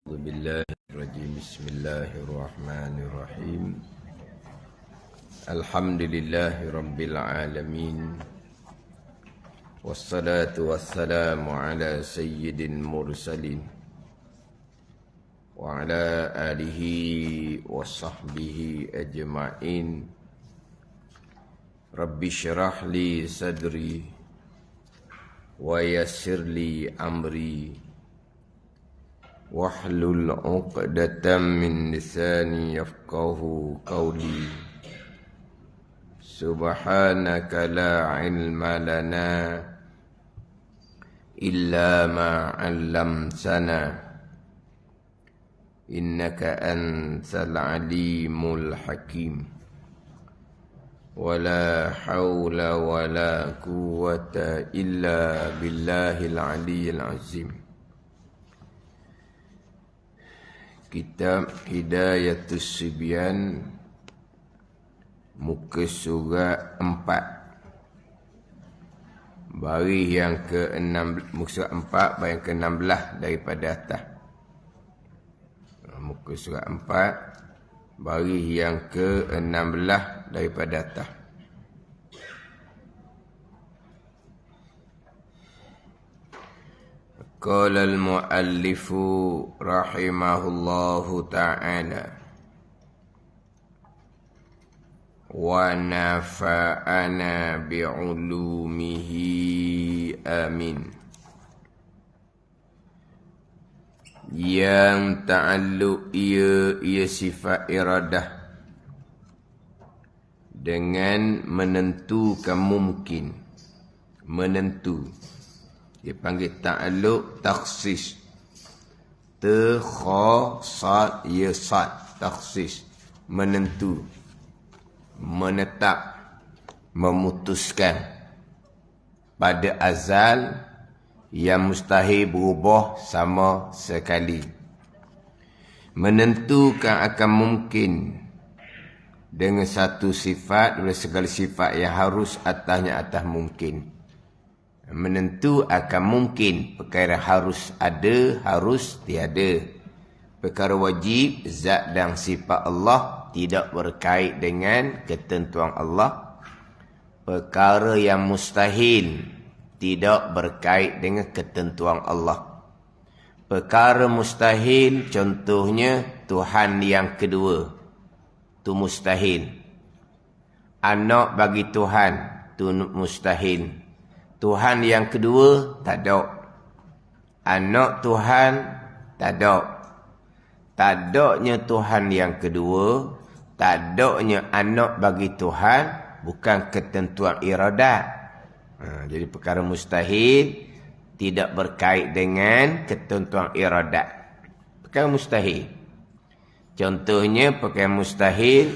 أعوذ بالله الرجيم بسم الله الرحمن الرحيم الحمد لله رب العالمين والصلاة والسلام على سيد المرسلين وعلى آله وصحبه أجمعين رب اشرح لي صدري ويسر لي أمري واحلل عقدة من لساني يفقه قولي سبحانك لا علم لنا إلا ما علمتنا إنك أنت العليم الحكيم ولا حول ولا قوة إلا بالله العلي العظيم. Kitab Hidayatus Sibyan, muka surat 4, baris yang ke-6, muka surat 4 baris yang ke-16 daripada atas. Muka surat 4 baris yang ke-16 daripada atas. Qala al-muallifu rahimahullahu ta'ala wa nafa'ana bi'ulumihi amin. Yang ta'alluq ia sifat iradah dengan menentukan mungkin, menentu. Dia panggil ta'alluq takhsis. Takhasat yasat takhsis, menentu, menetap, memutuskan pada azal yang mustahil berubah sama sekali. Menentukan akan mungkin dengan satu sifat dari segala sifat yang harus atasnya atas mungkin. Menentu akan mungkin perkara harus ada, harus tiada. Perkara wajib, zat dan sifat Allah tidak berkait dengan ketentuan Allah. Perkara yang mustahil tidak berkait dengan ketentuan Allah. Perkara mustahil, contohnya Tuhan yang kedua, itu mustahil. Anak bagi Tuhan, itu mustahil. Tuhan yang kedua tak ada. Anak Tuhan tak ada. Tak adanya Tuhan yang kedua, tak adanya anak bagi Tuhan, bukan ketentuan iradat. Jadi perkara mustahil tidak berkait dengan ketentuan iradat. Perkara mustahil. Contohnya perkara mustahil,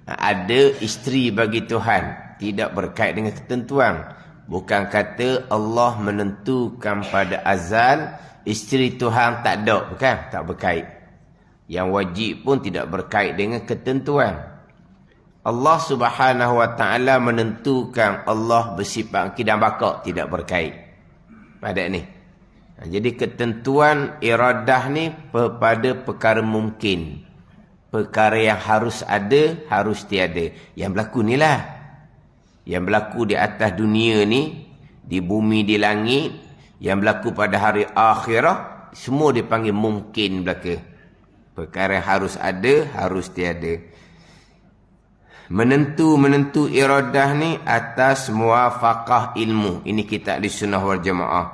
ada isteri bagi Tuhan, tidak berkait dengan ketentuan. Bukan kata Allah menentukan pada azal isteri Tuhan tak ada, bukan, tak berkait. Yang wajib pun tidak berkait dengan ketentuan. Allah Subhanahu wa taala menentukan Allah bersifat kidam bakak, tidak berkait pada ni. Jadi ketentuan iradah ni pada perkara mungkin. Perkara yang harus ada, harus tiada. Yang berlaku ni lah. Yang berlaku di atas dunia ni, di bumi, di langit, yang berlaku pada hari akhirah, semua dipanggil mungkin belaka. Perkara harus ada, harus tiada. Menentu iradah ni atas muafaqah ilmu. Ini kitab di sunnah wal jamaah.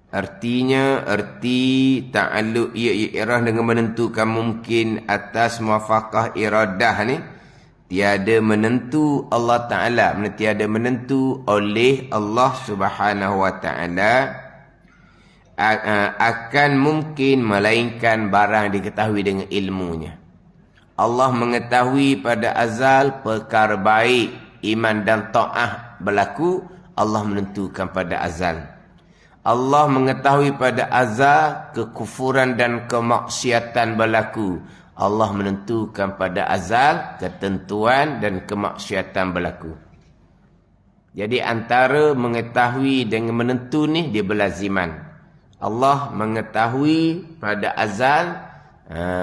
Artinya, arti ta'alluq iradah dengan menentukan mungkin atas muafaqah iradah ni, tiada menentu Allah Ta'ala, tiada menentu oleh Allah Subhanahu wa Ta'ala akan mungkin melainkan barang diketahui dengan ilmunya. Allah mengetahui pada azal perkara baik, iman dan ta'ah berlaku, Allah menentukan pada azal. Allah mengetahui pada azal kekufuran dan kemaksiatan berlaku, Allah menentukan pada azal ketentuan dan kemaksiatan berlaku. Jadi antara mengetahui dengan menentu ni dia berlaziman. Allah mengetahui pada azal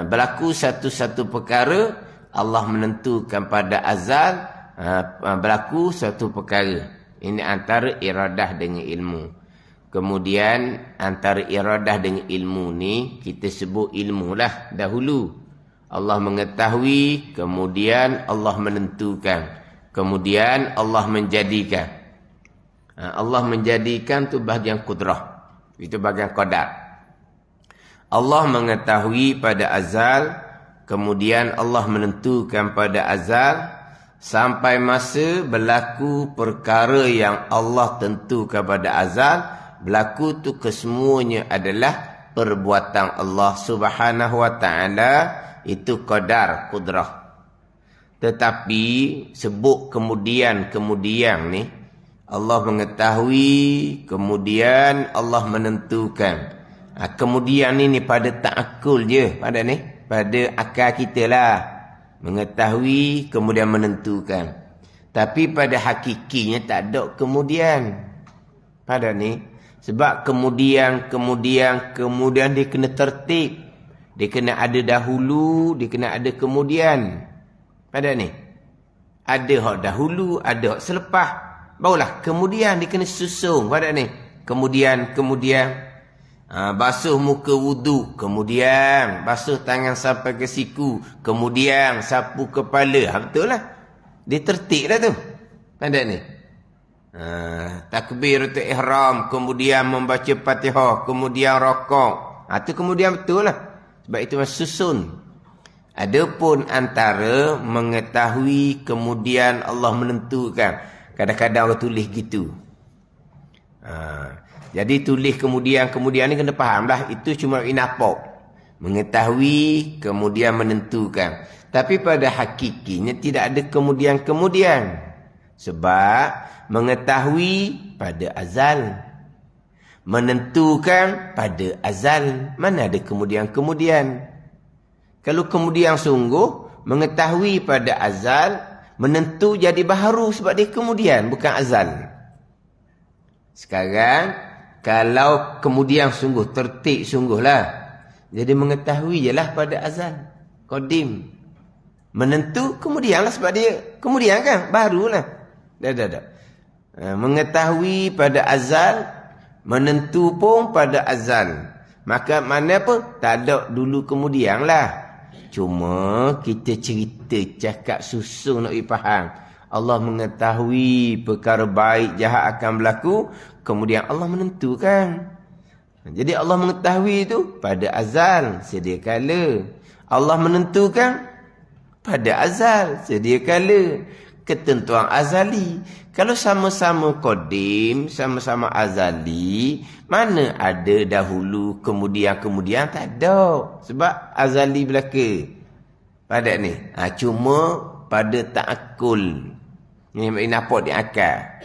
Berlaku satu-satu perkara, Allah menentukan pada azal, berlaku satu perkara. Ini antara iradah dengan ilmu. Kemudian antara iradah dengan ilmu ni, kita sebut ilmu lah dahulu. Allah mengetahui, kemudian Allah menentukan, kemudian Allah menjadikan. Allah menjadikan tu bahagian kudrah, itu bahagian qadar. Allah mengetahui pada azal, kemudian Allah menentukan pada azal, sampai masa berlaku perkara yang Allah tentukan pada azal, berlaku tu kesemuanya adalah perbuatan Allah Subhanahu wa taala, itu qadar, kudrah. Tetapi sebut kemudian ni, Allah mengetahui, kemudian Allah menentukan. Kemudian ni pada ta'akul je, pada akal kita lah. Mengetahui, kemudian menentukan. Tapi pada hakikinya tak ada kemudian. Pada ni, sebab kemudian dia kena tertib. Dia kena ada dahulu, dia kena ada kemudian. Pada ni, ada hak dahulu, ada hak selepas. Barulah kemudian dia kena susun pada ni. Kemudian. Basuh muka wudu, kemudian basuh tangan sampai ke siku, kemudian sapu kepala. Betul lah. Dia tertib lah tu. Ada ni. Takbiratul ihram, kemudian membaca Fatihah, kemudian rakaat. Tu kemudian betul lah. Sebab itu susun. Adapun antara mengetahui, kemudian Allah menentukan. Kadang-kadang orang tulis gitu. Jadi tulis kemudian ni kena faham lah. Itu cuma inapok. Mengetahui, kemudian menentukan. Tapi pada hakikinya tidak ada kemudian. Sebab mengetahui pada azal. Menentukan pada azal. Mana ada kemudian. Kalau kemudian sungguh, mengetahui pada azal, menentu jadi baharu sebab dia kemudian, bukan azal. Sekarang, kalau kemudian sungguh, tertib sungguhlah. Jadi mengetahui je lah pada azal. Qadim. Menentu kemudian lah sebab dia kemudian kan, barulah. Dah. Mengetahui pada azal, menentu pun pada azal. Maka mana pun, tak ada dulu kemudian lah. Cuma kita cerita, cakap susun nak faham. Allah mengetahui perkara baik jahat akan berlaku, kemudian Allah menentukan. Jadi Allah mengetahui itu pada azal, sedia kala. Allah menentukan pada azal, sedia kala. Ketentuan azali. Kalau sama-sama qadim, sama-sama azali, mana ada dahulu, kemudian tak ada. Sebab azali belaka. Pada ni. Cuma pada ta'akul. Ini nampak di akal.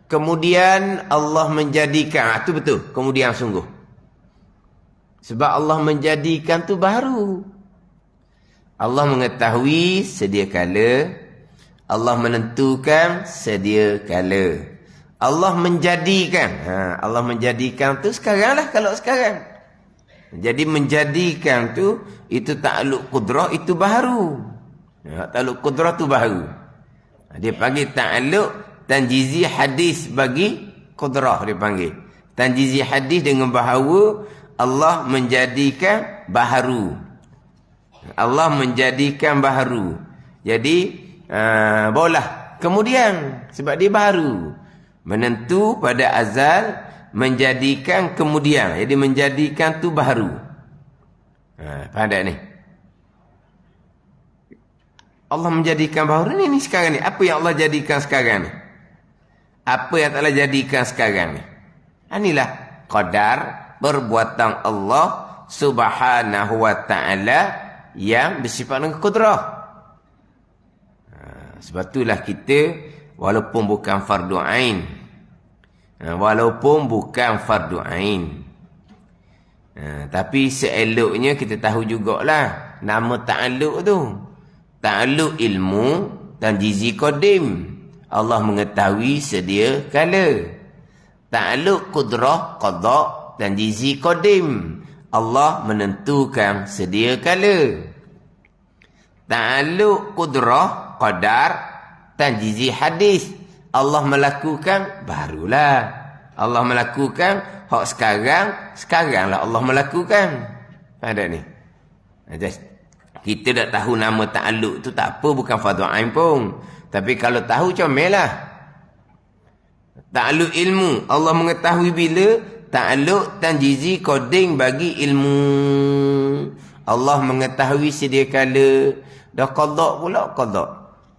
Kemudian Allah menjadikan. Itu betul. Kemudian sungguh. Sebab Allah menjadikan tu baru. Allah mengetahui sedia kala. Allah menentukan sedia kala. Allah menjadikan. Allah menjadikan tu sekarang lah. Kalau sekarang. Jadi menjadikan tu. Itu ta'aluk kudrah. Itu baru. Ta'aluk kudrah tu baru. Dia panggil ta'aluk tanjizi hadis bagi kudrah, dia panggil. Tanjizi hadis dengan bahawa Allah menjadikan baharu. Allah menjadikan baharu. Jadi, boleh. Kemudian, sebab dia baru. Menentu pada azal, menjadikan kemudian. Jadi, menjadikan tu baharu. Faham tak ni? Allah menjadikan baharu ni sekarang ni. Apa yang Allah jadikan sekarang ni? Apa yang Allah jadikan sekarang ni? Inilah qadar perbuatan Allah Subhanahu wa ta'ala yang bersifat dengan kudrah. Sebab itulah kita walaupun bukan fardu ain. Tapi seeloknya kita tahu jugalah nama ta'alluq tu. Ta'alluq ilmu tanjizi qadim. Allah mengetahui sedia kala. Ta'alluq kudrah qada tanjizi qadim. Allah menentukan sedia kala. Ta'alluq qudrah, qadar, tanjizi hadis. Allah melakukan, barulah. Allah melakukan, hak sekaranglah Allah melakukan. Ada ni. Kita tak tahu nama ta'alluq tu tak apa, bukan fardu ain pun. Tapi kalau tahu comellah. Ta'alluq ilmu, Allah mengetahui bila. Ta'alluq tanjizi koding bagi ilmu. Allah mengetahui sedia kala. Dah qada pula qada.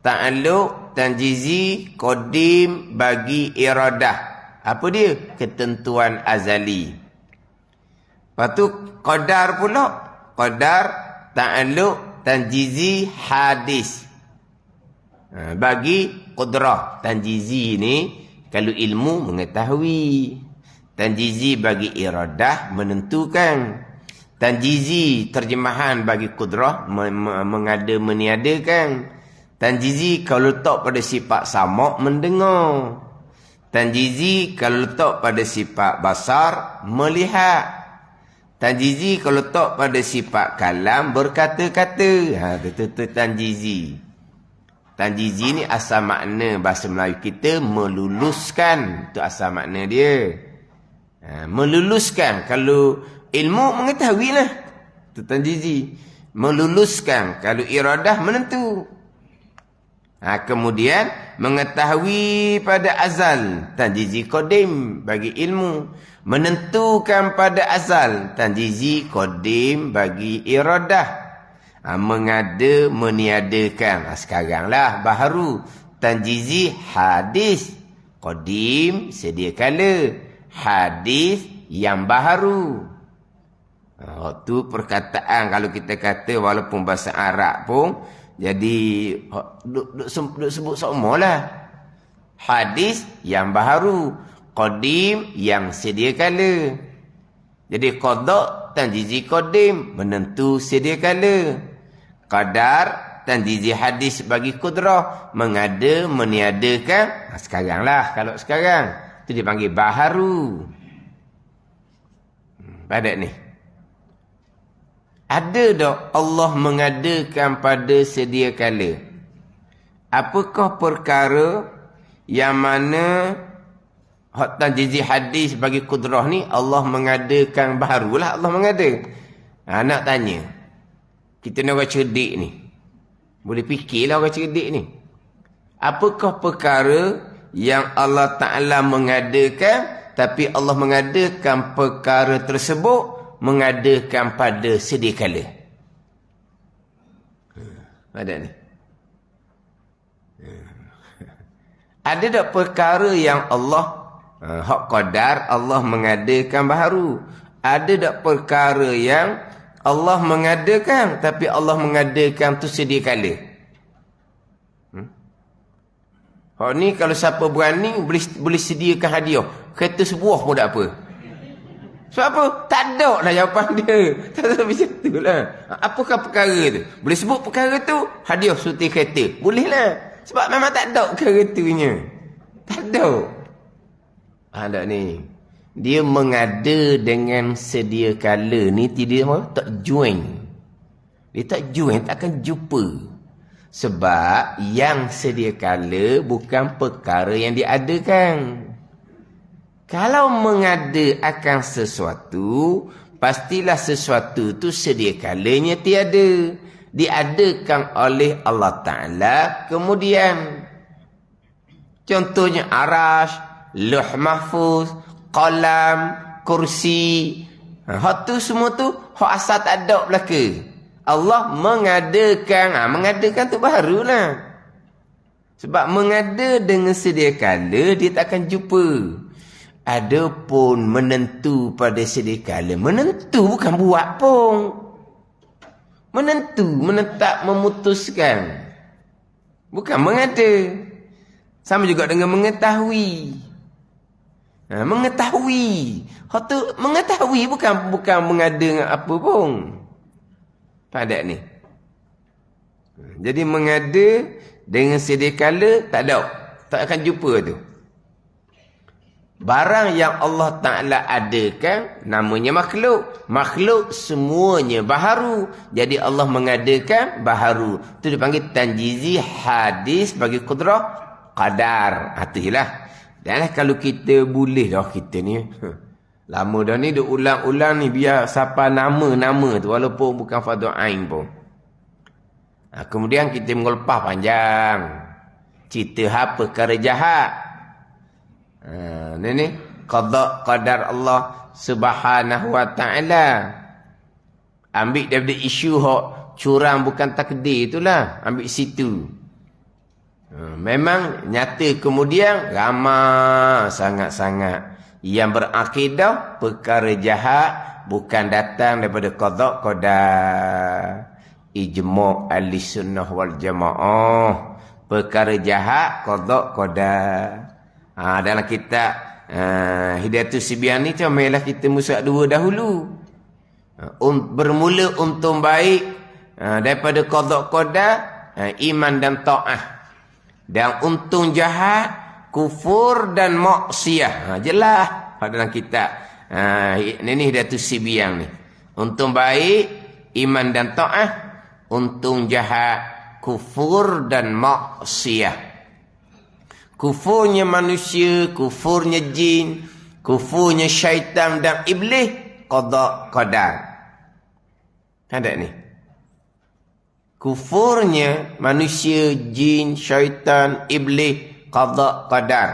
Ta'alluq tanjizi kodim bagi iradah. Apa dia? Ketentuan azali. Lepas tu qadar pula. Qadar ta'alluq tanjizi hadis. Bagi qudrah. Tanjizi ni kalau ilmu mengetahui. Tanjizi bagi iradah menentukan. Tanjizi terjemahan bagi qudrah mengada meniadakan. Tanjizi kalau letak pada sifat sama mendengar. Tanjizi kalau letak pada sifat basar melihat. Tanjizi kalau letak pada sifat kalam berkata-kata. Itu tanjizi. Tanjizi ni asal makna bahasa Melayu kita meluluskan. Itu asal makna dia. Meluluskan. Kalau ilmu mengetahui lah. Itu tanjizi. Meluluskan. Kalau iradah menentu. Kemudian mengetahui pada azal. Tanjizi kodim bagi ilmu. Menentukan pada azal. Tanjizi kodim bagi iradah. Mengada meniadakan. Sekaranglah baharu. Tanjizi hadis. Kodim sedia kala. Hadis yang baharu. Itu perkataan kalau kita kata walaupun bahasa Arab pun. Jadi duk sebut semualah. Hadis yang baharu. Kodim yang sedia kala. Jadi qada tanjizi kodim menentu sedia kala. Qadar tanjizi hadis bagi qudrah mengada meniadakan. Sekaranglah kalau sekarang itu dipanggil baharu. Pada ni ada tak Allah mengadakan pada sedia kala? Apakah perkara yang mana hak tanjizi hadis bagi qudrah ni Allah mengadakan baharulah Allah mengada. Nak tanya. Kita ni orang cerdik ni. Boleh fikirlah orang cerdik ni. Apakah perkara yang Allah Ta'ala mengadakan tapi Allah mengadakan perkara tersebut mengadakan pada sedia kala? Ada ni. Ada tak perkara yang Allah hak qadar Allah mengadakan baharu? Ada tak perkara yang Allah mengadakan tapi Allah mengadakan tu sedia kala? Hak ni kalau siapa berani boleh sediakan hadiah. Kereta sebuah pun tak apa. Sebab apa? Tak ada lah jawapan dia. Tak ada macam tu lah. Apakah perkara tu? Boleh sebut perkara tu, hadiah suti kereta. Boleh lah. Sebab memang tak ada perkara tu nya. Tak ada. Ada ni. Dia mengada dengan sedia kala ni tidak tak join. Dia tak join, tak akan jumpa. Sebab yang sedia kala bukan perkara yang diadakan. Kalau mengada akan sesuatu, pastilah sesuatu tu sedia kalanya tiada. Diadakan oleh Allah Ta'ala kemudian. Contohnya arash, Lauh Mahfuz, qalam, kursi. Hak tu semua tu hak asal tak ada belaka. Allah mengadakan. Mengadakan tu barulah. Sebab mengada dengan sedia kala dia tak akan jumpa. Adapun menentu pada sedia kala. Menentu bukan buat pun. Menentu, menetap, memutuskan. Bukan mengada. Sama juga dengan mengetahui. Mengetahui. Hak tu mengetahui bukan mengada dengan apa pun. Pada ni. Jadi mengada dengan sedia kala tak ada. Tak akan jumpa tu. Barang yang Allah Ta'ala adakan namanya makhluk. Makhluk semuanya baharu. Jadi Allah mengadakan baharu. Itu dipanggil tanjizi hadis bagi kudrah qadar. Itulah. Dan kalau kita boleh dah kita ni. Lama dah ni dia ulang-ulang ni biar siapa nama-nama tu. Walaupun bukan fardu ain pun. Kemudian kita mengelepah panjang. Cerita apa perkara jahat. Ni qada qadar Allah Subhanahu wa taala. Ambil daripada isu hok curang bukan takdir itulah, ambil situ. Memang nyata kemudian ramai sangat-sangat yang berakidah perkara jahat bukan datang daripada qada qadar. Ijma' ahli sunnah wal jamaah. Perkara jahat qada qadar. Dalam kitab Hidayatus Sibyan ni comelah kita musak dua dahulu. Bermula untung baik daripada qada qadar, iman dan ta'ah. Dan untung jahat, kufur dan maksiyah. Jelas pada dalam kitab ini Hidayatus Sibyan ni. Untung baik, iman dan ta'ah. Untung jahat, kufur dan maksiyah. Kufurnya manusia, kufurnya jin, kufurnya syaitan dan iblis, qada qadar. Ada ni. Kufurnya manusia, jin, syaitan, iblis, qada qadar.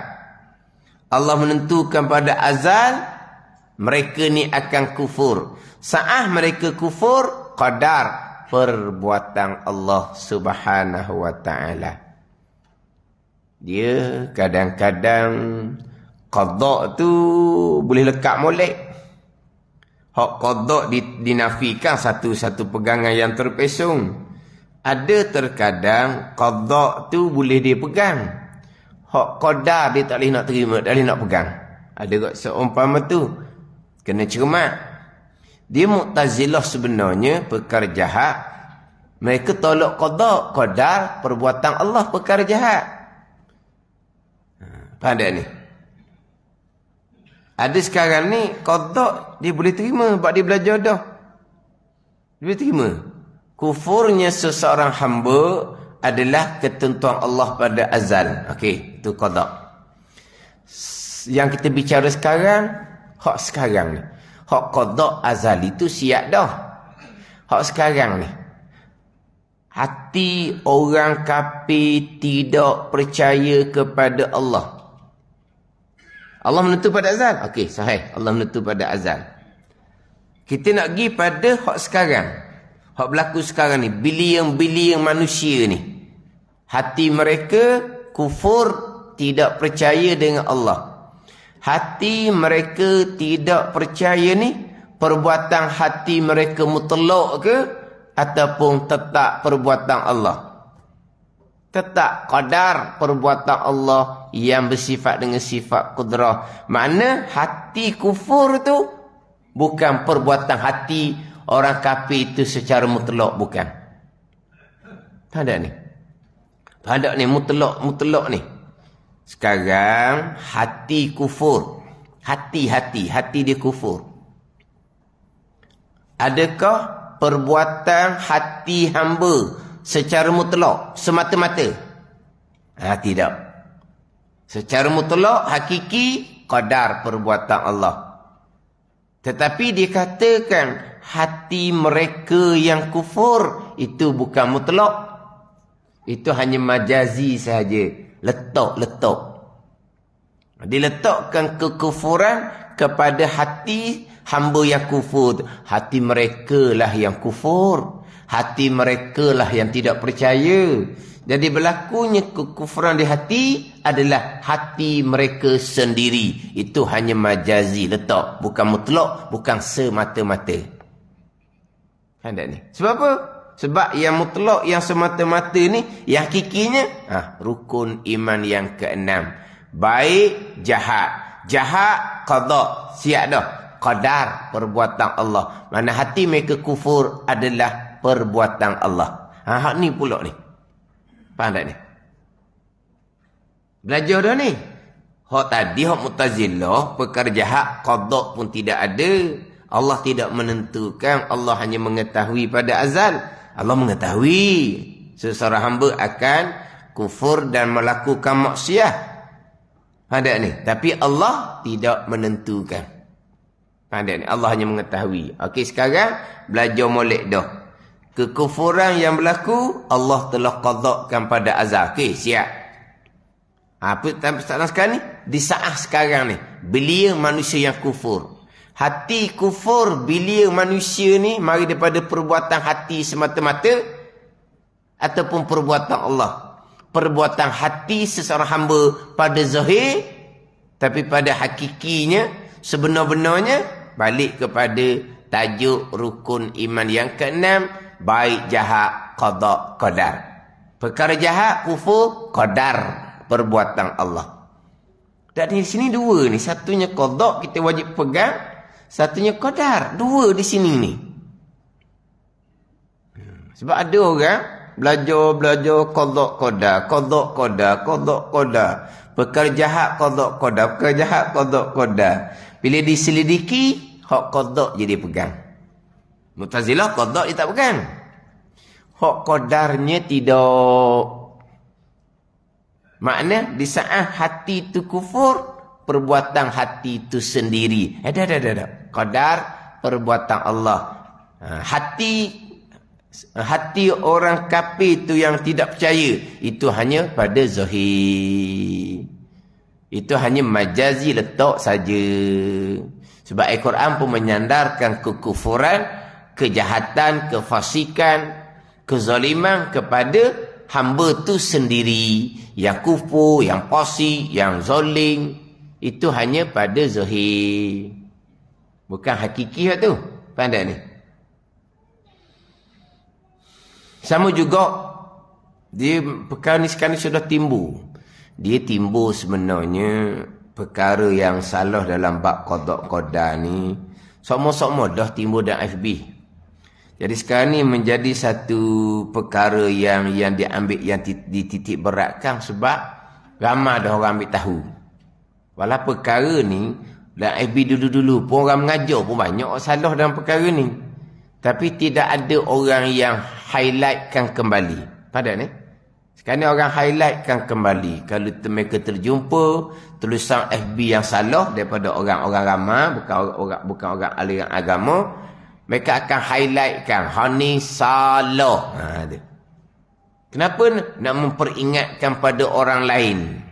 Allah menentukan pada azal mereka ni akan kufur. Saat mereka kufur, qadar perbuatan Allah Subhanahu wa taala. Dia kadang-kadang qada tu boleh lekat molek. Hak qada dinafikan satu-satu pegangan yang terpesong. Ada terkadang qada tu boleh dia pegang. Hak qadar dia tak boleh nak terima, tak boleh nak pegang. Ada kot seumpama tu. Kena cermat. Dia Mu'tazilah sebenarnya perkara jahat. Mereka tolak qada qadar perbuatan Allah perkara jahat. Faham tak ni? Ada sekarang ni qada dia boleh terima sebab dia belajar dah. Dia boleh terima. Kufurnya seseorang hamba adalah ketentuan Allah pada azal. Okey, itu qada. Yang kita bicara sekarang, hak sekarang ni. Hak qada azal itu siap dah. Hak sekarang ni. Hati orang kafir tidak percaya kepada Allah. Allah menentu pada azal. Okey, sahih. Allah menentu pada azal. Kita nak pergi pada hak sekarang. Hak berlaku sekarang ni. Bilion-bilion manusia ni. Hati mereka kufur, tidak percaya dengan Allah. Hati mereka tidak percaya ni, perbuatan hati mereka mutlak ke ataupun tetap perbuatan Allah? Tetap qadar perbuatan Allah yang bersifat dengan sifat qudrah. Makna hati kufur tu bukan perbuatan hati orang kafir itu secara mutlak, bukan. Tak ada ni. Tak ada ni mutlak ni. Sekarang hati kufur. Hati dia kufur. Adakah perbuatan hati hamba secara mutlak semata-mata? Tidak. Secara mutlak hakiki qadar perbuatan Allah. Tetapi dikatakan hati mereka yang kufur itu bukan mutlak. Itu hanya majazi sahaja. Letak. Diletakkan kekufuran kepada hati hamba yang kufur. Hati mereka lah yang kufur. Hati mereka lah yang tidak percaya. Jadi berlakunya kekufuran di hati adalah hati mereka sendiri. Itu hanya majazi, letak. Bukan mutlak, bukan semata-mata. Ada ni. Sebab apa? Sebab yang mutlak, yang semata-mata ni, yang hakikinya, rukun iman yang keenam. Baik, jahat. Jahat, qada. Siap dah. Qadar, perbuatan Allah. Mana hati mereka kufur adalah perbuatan Allah. Hak ni pula ni. Faham tak ni? Belajar dah ni. Hak tadi, hak Mu'tazilah, perkara jahat, qada pun tidak ada. Allah tidak menentukan, Allah hanya mengetahui pada azal. Allah mengetahui seseorang hamba akan kufur dan melakukan maksiat. Ada ni. Tapi Allah tidak menentukan. Ada ni. Allah hanya mengetahui. Okey, sekarang belajar molek dah. Kekufuran yang berlaku, Allah telah qadakkan pada azal. Okey, siap. Apa sekarang ni? Di saat sekarang ni, belia manusia yang kufur. Hati kufur belia manusia ni mari daripada perbuatan hati semata-mata ataupun perbuatan Allah. Perbuatan hati seseorang hamba pada zahir, tapi pada hakikinya, sebenar-benarnya balik kepada tajuk rukun iman yang keenam, baik jahat qada qadar. Perkara jahat kufur qadar, perbuatan Allah. Dan di sini dua ni, satunya qada kita wajib pegang, satunya qadar. Dua di sini ni. Sebab ada orang belajar qada qadar. Perkara jahat qada qadar, perkara jahat qada qadar. Bila diselidiki, hak qada je dia pegang. Mu'tazilah qada dia tak pegang. Hak qadarnya tidak. Makna di saat hati itu kufur, perbuatan hati itu sendiri. Dah. Qadar perbuatan Allah. Hati orang kafir itu yang tidak percaya, itu hanya pada zahir. Itu hanya majazi letak saja. Sebab Al-Quran pun menyandarkan kekufuran, kejahatan, kefasikan, kezaliman kepada hamba tu sendiri. Yang kufur, yang fasik, yang zalim, itu hanya pada zahir, bukan hakiki tu. Pandai ni. Sama juga dia perkara ni sekarang sudah timbul. Dia timbul sebenarnya perkara yang salah dalam bab qada qadar ni. Sama-sama dah timbul dalam FB. Jadi sekarang ni menjadi satu perkara yang diambil, yang dititik beratkan sebab ramai dah orang ambil tahu. Walau perkara ni dalam FB dulu-dulu pun orang mengajar pun banyak salah dalam perkara ni. Tapi tidak ada orang yang highlightkan kembali. Pada ni. Sekarang ni orang highlightkan kembali. Kalau mereka terjumpa tulisan FB yang salah daripada orang-orang ramai, bukan orang aliran agama, mereka akan highlightkan hani salah. Kenapa nak memperingatkan pada orang lain?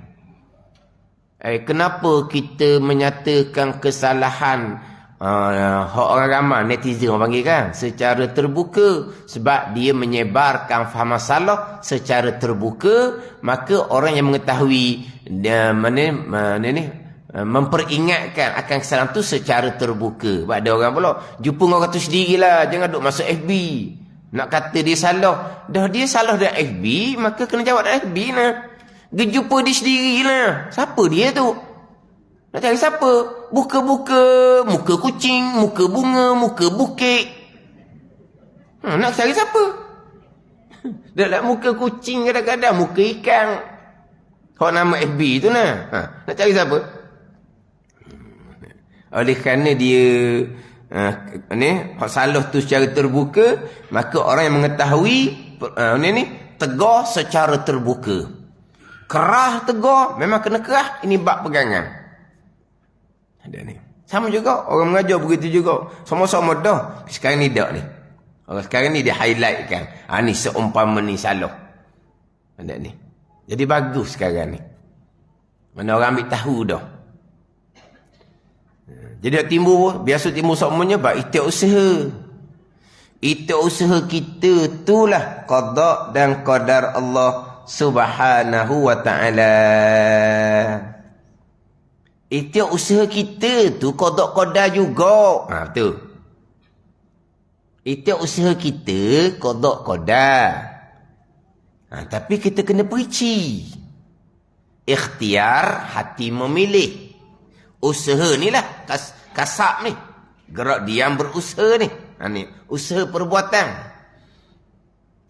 Kenapa kita menyatakan kesalahan orang ramai, netizen orang panggil kan, secara terbuka? Sebab dia menyebarkan fahaman salah secara terbuka, maka orang yang mengetahui memperingatkan akan kesalahan tu secara terbuka. Sebab ada orang pula jumpa dengan orang tu sendirilah, jangan duk masuk FB nak kata dia salah. Dah dia salah dalam FB, maka kena jawab dalam FB lah. Dia jumpa dia sendirilah. Siapa dia tu? Nak cari siapa? Buka-buka muka kucing, muka bunga, muka bukit. Nak cari siapa? Dalam muka kucing, kadang-kadang muka ikan. Hak nama FB tu lah. Nak cari siapa? Oleh kerana dia hak salah tu secara terbuka, maka orang yang mengetahui tegar secara terbuka. Kerah tegar, memang kena kerah. Ini bab pegangan. Ada ni. Sama juga orang mengajar begitu juga. Sama-sama dah. Sekarang ni dak ni. Orang sekarang ni dia highlightkan. Ni seumpama ni salah. Ada ni. Jadi bagus sekarang ni. Mana orang ambil tahu dah. Jadi timbul, biasa timbul semuanya bab ikhtiar usaha. Ikhtiar usaha kita itulah qada dan qadar Allah Subhanahu wa ta'ala. Ikhtiar usaha kita tu qada qadar juga. Tu. Ikhtiar usaha kita qada qadar. Tapi kita kena perici. Ikhtiar, hati memilih. Usaha ni lah, kasab ni. Gerak diam berusaha ni. Ni usaha perbuatan.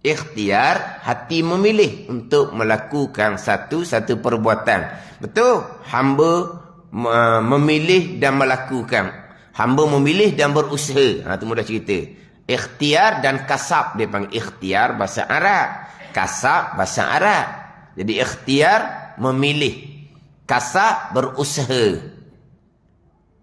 Ikhtiar, hati memilih untuk melakukan satu perbuatan. Betul? Hamba memilih dan melakukan. Hamba memilih dan berusaha. Itu mudah cerita. Ikhtiar dan kasab. Dia panggil ikhtiar bahasa Arab. Kasab bahasa Arab. Jadi ikhtiar memilih. Kasab berusaha.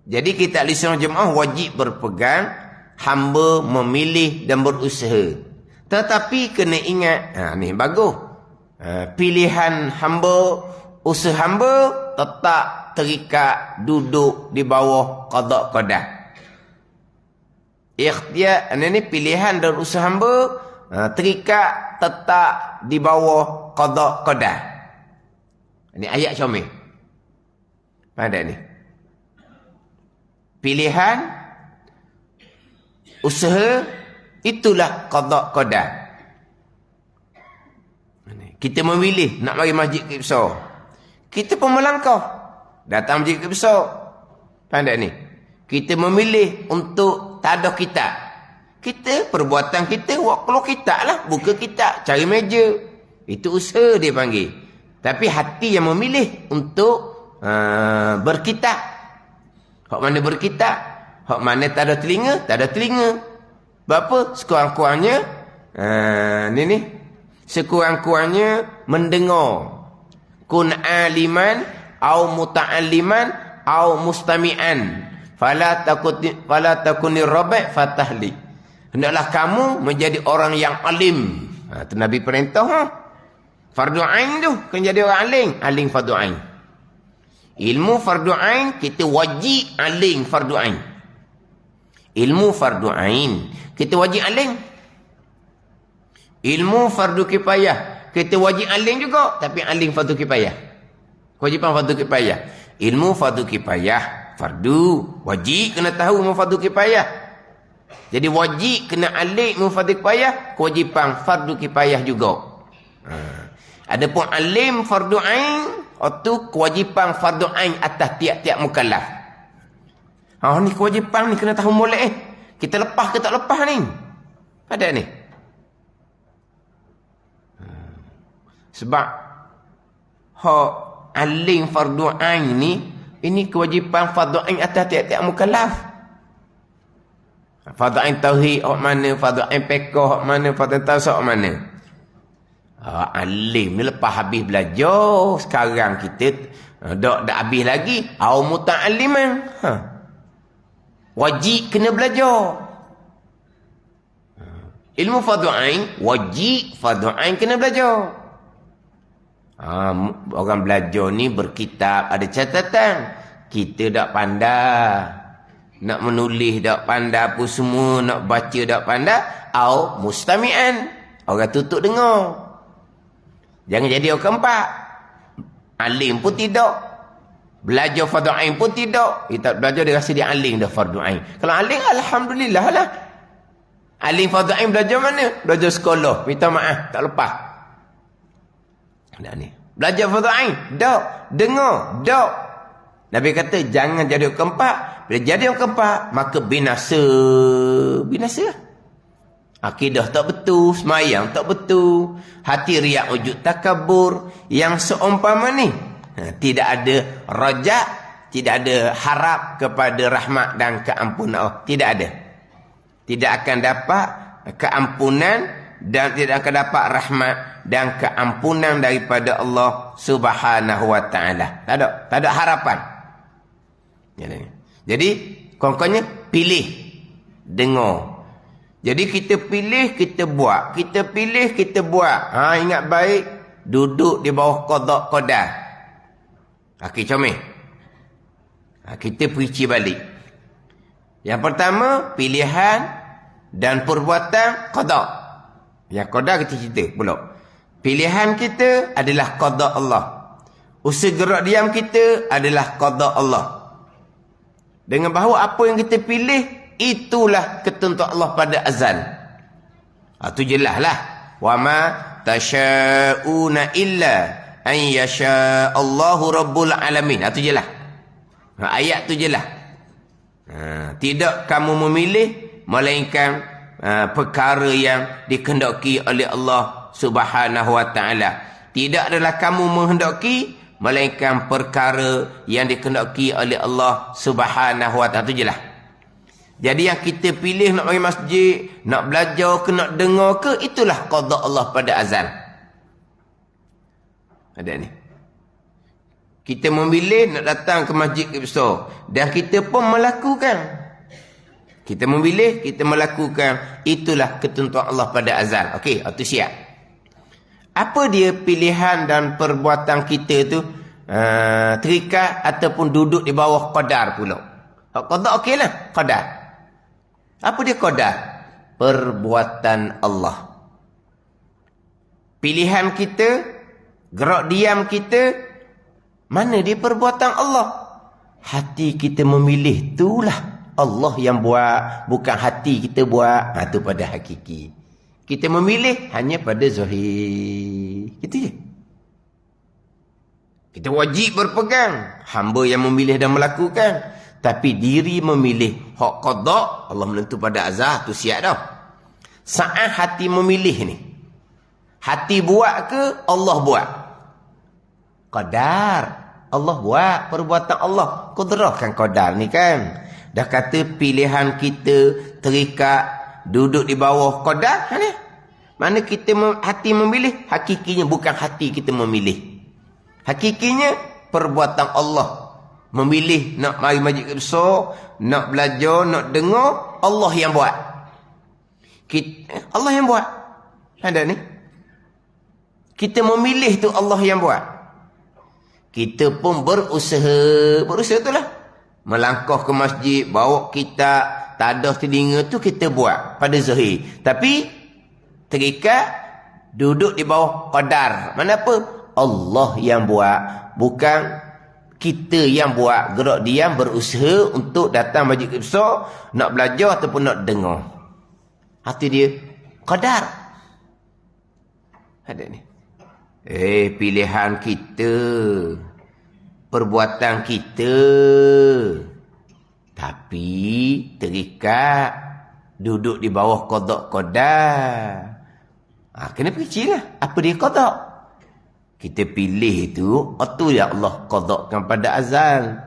Jadi kita ahli sunnah jemaah wajib berpegang. Hamba memilih dan berusaha. Tetapi kena ingat, ni bagus. Pilihan hamba, usaha hamba tetap terikat duduk di bawah qada qada. Ikhtiar, ni pilihan dan usaha hamba terikat tetap di bawah qada qada. Ini ayat Syamil. Pada ni. Pilihan usaha itulah qada qada. Kita memilih nak mari masjid ke besar. Kita pun melangkah datang masjid ke besar. Pandai ni. Kita memilih untuk tak ada kitab. Kita perbuatan kita kalau kitab lah, buka kitab, cari meja. Itu usaha dia panggil. Tapi hati yang memilih untuk berkitab. Hak mana berkitab, hak mana tak ada telinga, tak ada telinga. Berapa? Sekurang-kurangnya sekurang-kurangnya mendengar. Kun aliman au muta'alliman au mustami'an. Fala takunir rabi' fatahli. Hendaklah kamu menjadi orang yang alim. Itu Nabi perintah. Fardu ain tu kan jadi orang alim. Alim fardu ain. Ilmu fardu ain kita wajib alim fardu ain. Ilmu fardu ain kita wajib alim. Ilmu fardu kifayah kita wajib alim juga, tapi alim fardu kifayah. Kewajipan fardu kifayah. Ilmu fardu kifayah, fardu wajib kena tahu ilmu fardu kifayah. Jadi wajib kena alim ilmu fardu kifayah, kewajipan fardu kifayah juga. Adapun alim fardu ain, itu kewajipan fardu ain atas tiap-tiap mukallaf. Ni kewajipan ni kena tahu molek Kita lepas ke tak lepas ni? Ada ni. Sebab hak alim fardu ain ni, ini kewajipan fardu ain atas tiap-tiap mukallaf. Fardu ain tauhid hak mana, fardu ain fiqh hak mana, fardu ain tasawuf hak mana. Alim ni lepas habis belajar, sekarang kita dak habis lagi au muta'alliman. Wajib kena belajar. Ilmu fardu ain wajib fardu ain kena belajar. Orang belajar ni berkitab ada catatan. Kita dak pandai. Nak menulis dak pandai apa semua, nak baca dak pandai, au mustami'an. Orang tutup dengar. Jangan jadi orang keempat. Alim pun tidak. Belajar fardu ain pun tidak. Kita belajar dia rasa dia alim dah fardu ain. Kalau alim alhamdulillah lah. Alim fardu ain belajar mana? Belajar sekolah. Minta maaf tak lepas. Nah ni. Belajar fardu ain dak. Dengar dak. Nabi kata jangan jadi orang keempat. Bila jadi orang keempat maka binasa. Binasa. Akidah tak betul, semayang tak betul, hati riak wujud takabur, yang seumpama ni tidak ada rajak, tidak ada harap kepada rahmat dan keampunan Allah. Tidak ada. Tidak akan dapat keampunan dan tidak akan dapat rahmat dan keampunan daripada Allah Subhanahu wa taala. Tak ada harapan. Jadi konkretnya pilih, dengar. Jadi kita pilih, kita buat. Kita pilih, kita buat. Ingat baik, duduk di bawah qada qada. Okey, comel. Kita perici balik. Yang pertama, pilihan dan perbuatan qada. Yang qada kita cerita pula. Pilihan kita adalah qada Allah. Usaha gerak diam kita adalah qada Allah. Dengan bahawa apa yang kita pilih, itulah ketentuan Allah pada azal. Itu jelas lah. Wa ma tasha'una illa an yasha Allahu rabbul alamin. Itu jelas. Ayat tu jelas. Tidak kamu memilih melainkan perkara yang dikehendaki oleh Allah Subhanahu wa taala. Tidak adalah kamu menghendaki melainkan perkara yang dikehendaki oleh Allah Subhanahu wa taala. Itu jelas. Jadi yang kita pilih nak pergi masjid, nak belajar ke, nak dengar ke, itulah qada Allah pada azal. Ada ni. Kita memilih nak datang ke masjid besar dan kita pun melakukan. Kita memilih, kita melakukan. Itulah ketentuan Allah pada azal. Okey, itu siap. Apa dia pilihan dan perbuatan kita tu? Terikat ataupun duduk di bawah qadar pula. Qada okeylah, qadar. Apa dia qadar? Perbuatan Allah. Pilihan kita, gerak diam kita, mana dia perbuatan Allah? Hati kita memilih, itulah Allah yang buat, bukan hati kita buat. Itu pada hakiki. Kita memilih hanya pada zahir. Itu je. Kita wajib berpegang. Hamba yang memilih dan melakukan. Tapi diri memilih. Hak qada, Allah menentu pada azal. Tu siap dah. Saat hati memilih ni. Hati buat ke Allah buat? Qadar. Allah buat. Perbuatan Allah. Qudrah kan qadar ni kan. Dah kata pilihan kita terikat. Duduk di bawah qadar. Mana kita hati memilih. Hakikinya bukan hati kita memilih. Hakikinya perbuatan Allah. Memilih nak mari masjid besar, nak belajar, nak dengar, Allah yang buat. Allah yang buat. Ada ni. Kita memilih tu Allah yang buat. Kita pun berusaha. Berusaha tu lah. Melangkah ke masjid, bawa kitab, tadah telinga tu kita buat pada zahir. Tapi terikat duduk di bawah qadar. Mana apa? Allah yang buat. Bukan kita yang buat. Gerak diam berusaha untuk datang masjid besar, nak belajar ataupun nak dengar. Hati dia qadar. Ada ni. Pilihan kita, perbuatan kita. Tapi terikat duduk di bawah qada qadar. Kena pergi lah. Apa dia qada? Kita pilih itu, itu ya Allah qadakkan pada azal.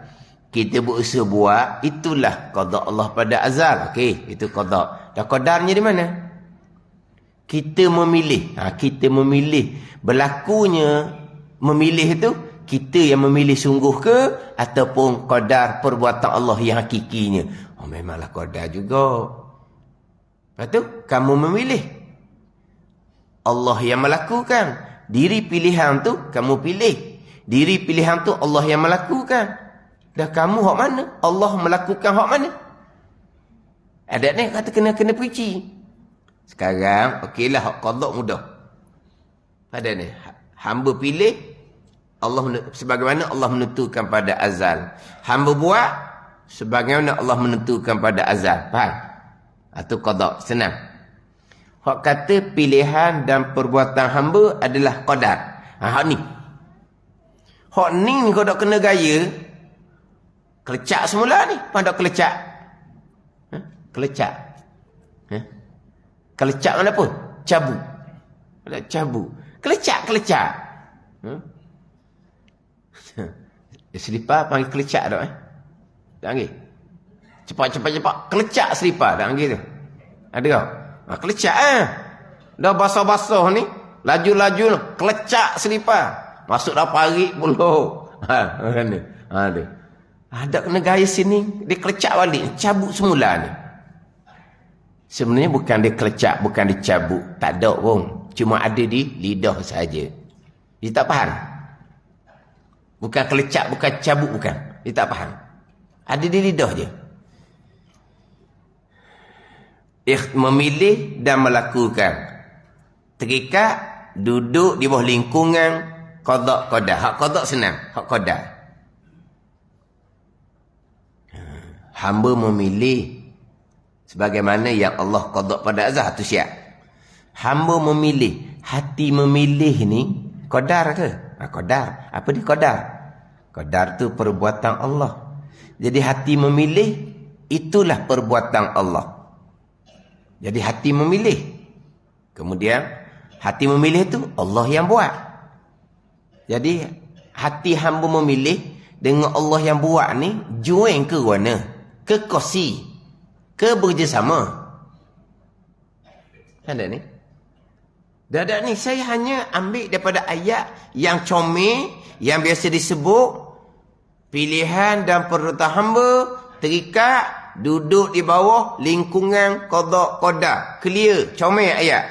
Kita berusaha buat, itulah qada Allah pada azal. Okey, itu qada. Dah qadarnya di mana? Kita memilih. Kita memilih. Berlakunya memilih itu, kita yang memilih sungguh ke ataupun qadar perbuatan Allah yang hakikinya. Memanglah qadar juga. Lepas tu, kamu memilih. Allah yang melakukan. Diri pilihan tu kamu pilih. Diri pilihan tu Allah yang melakukan. Dah kamu hak mana? Allah melakukan hak mana? Ada ni kata kena perici. Sekarang okeylah hak qada mudah. Ada ni hamba pilih Allah sebagaimana Allah menentukan pada azal. Hamba buat sebagaimana Allah menentukan pada azal. Faham? Atau qada senang. Hak kata pilihan dan perbuatan hamba adalah qadar. Hak ni. Hak ni kau dak kena gaya. Kelecak semula ni. Pada kelecak. Kelecak. Kelecak mana pun? Cabu. Ada cabu. Kelecak. Selipar panggil kelecak dak Tak panggil. Cepat. Kelecak selipar dak panggil tu. Ada kau? Kelecak Dah basah-basah ni. Laju-laju kelecak selipar. Masuk dah parik puluh. Ada. Ada kena gaya sini. Dia kelecak balik. Cabut semula ni. Sebenarnya bukan dia kelecak. Bukan dia cabut. Tak ada pun. Cuma ada di lidah saja. Dia tak faham. Bukan kelecak. Bukan cabut. Bukan. Dia tak faham. Ada di lidah je. Memilih dan melakukan. Terikat duduk di bawah lingkungan qada qadar. Hak qada senang, hak qadar. Hamba memilih sebagaimana yang Allah qada pada azal tu siap. Hamba memilih, hati memilih ni qadar ke? Qadar. Apa dia qadar? Qadar tu perbuatan Allah. Jadi hati memilih itulah perbuatan Allah. Jadi hati memilih. Kemudian hati memilih itu Allah yang buat. Jadi hati hamba memilih dengan Allah yang buat ni join ke mana? Ke kongsi, ke bekerjasama. Ada ni. Dadak ni saya hanya ambil daripada ayat yang comel, yang biasa disebut pilihan dan perintah hamba terikat duduk di bawah lingkungan qada qadar. Clear, comel ayat.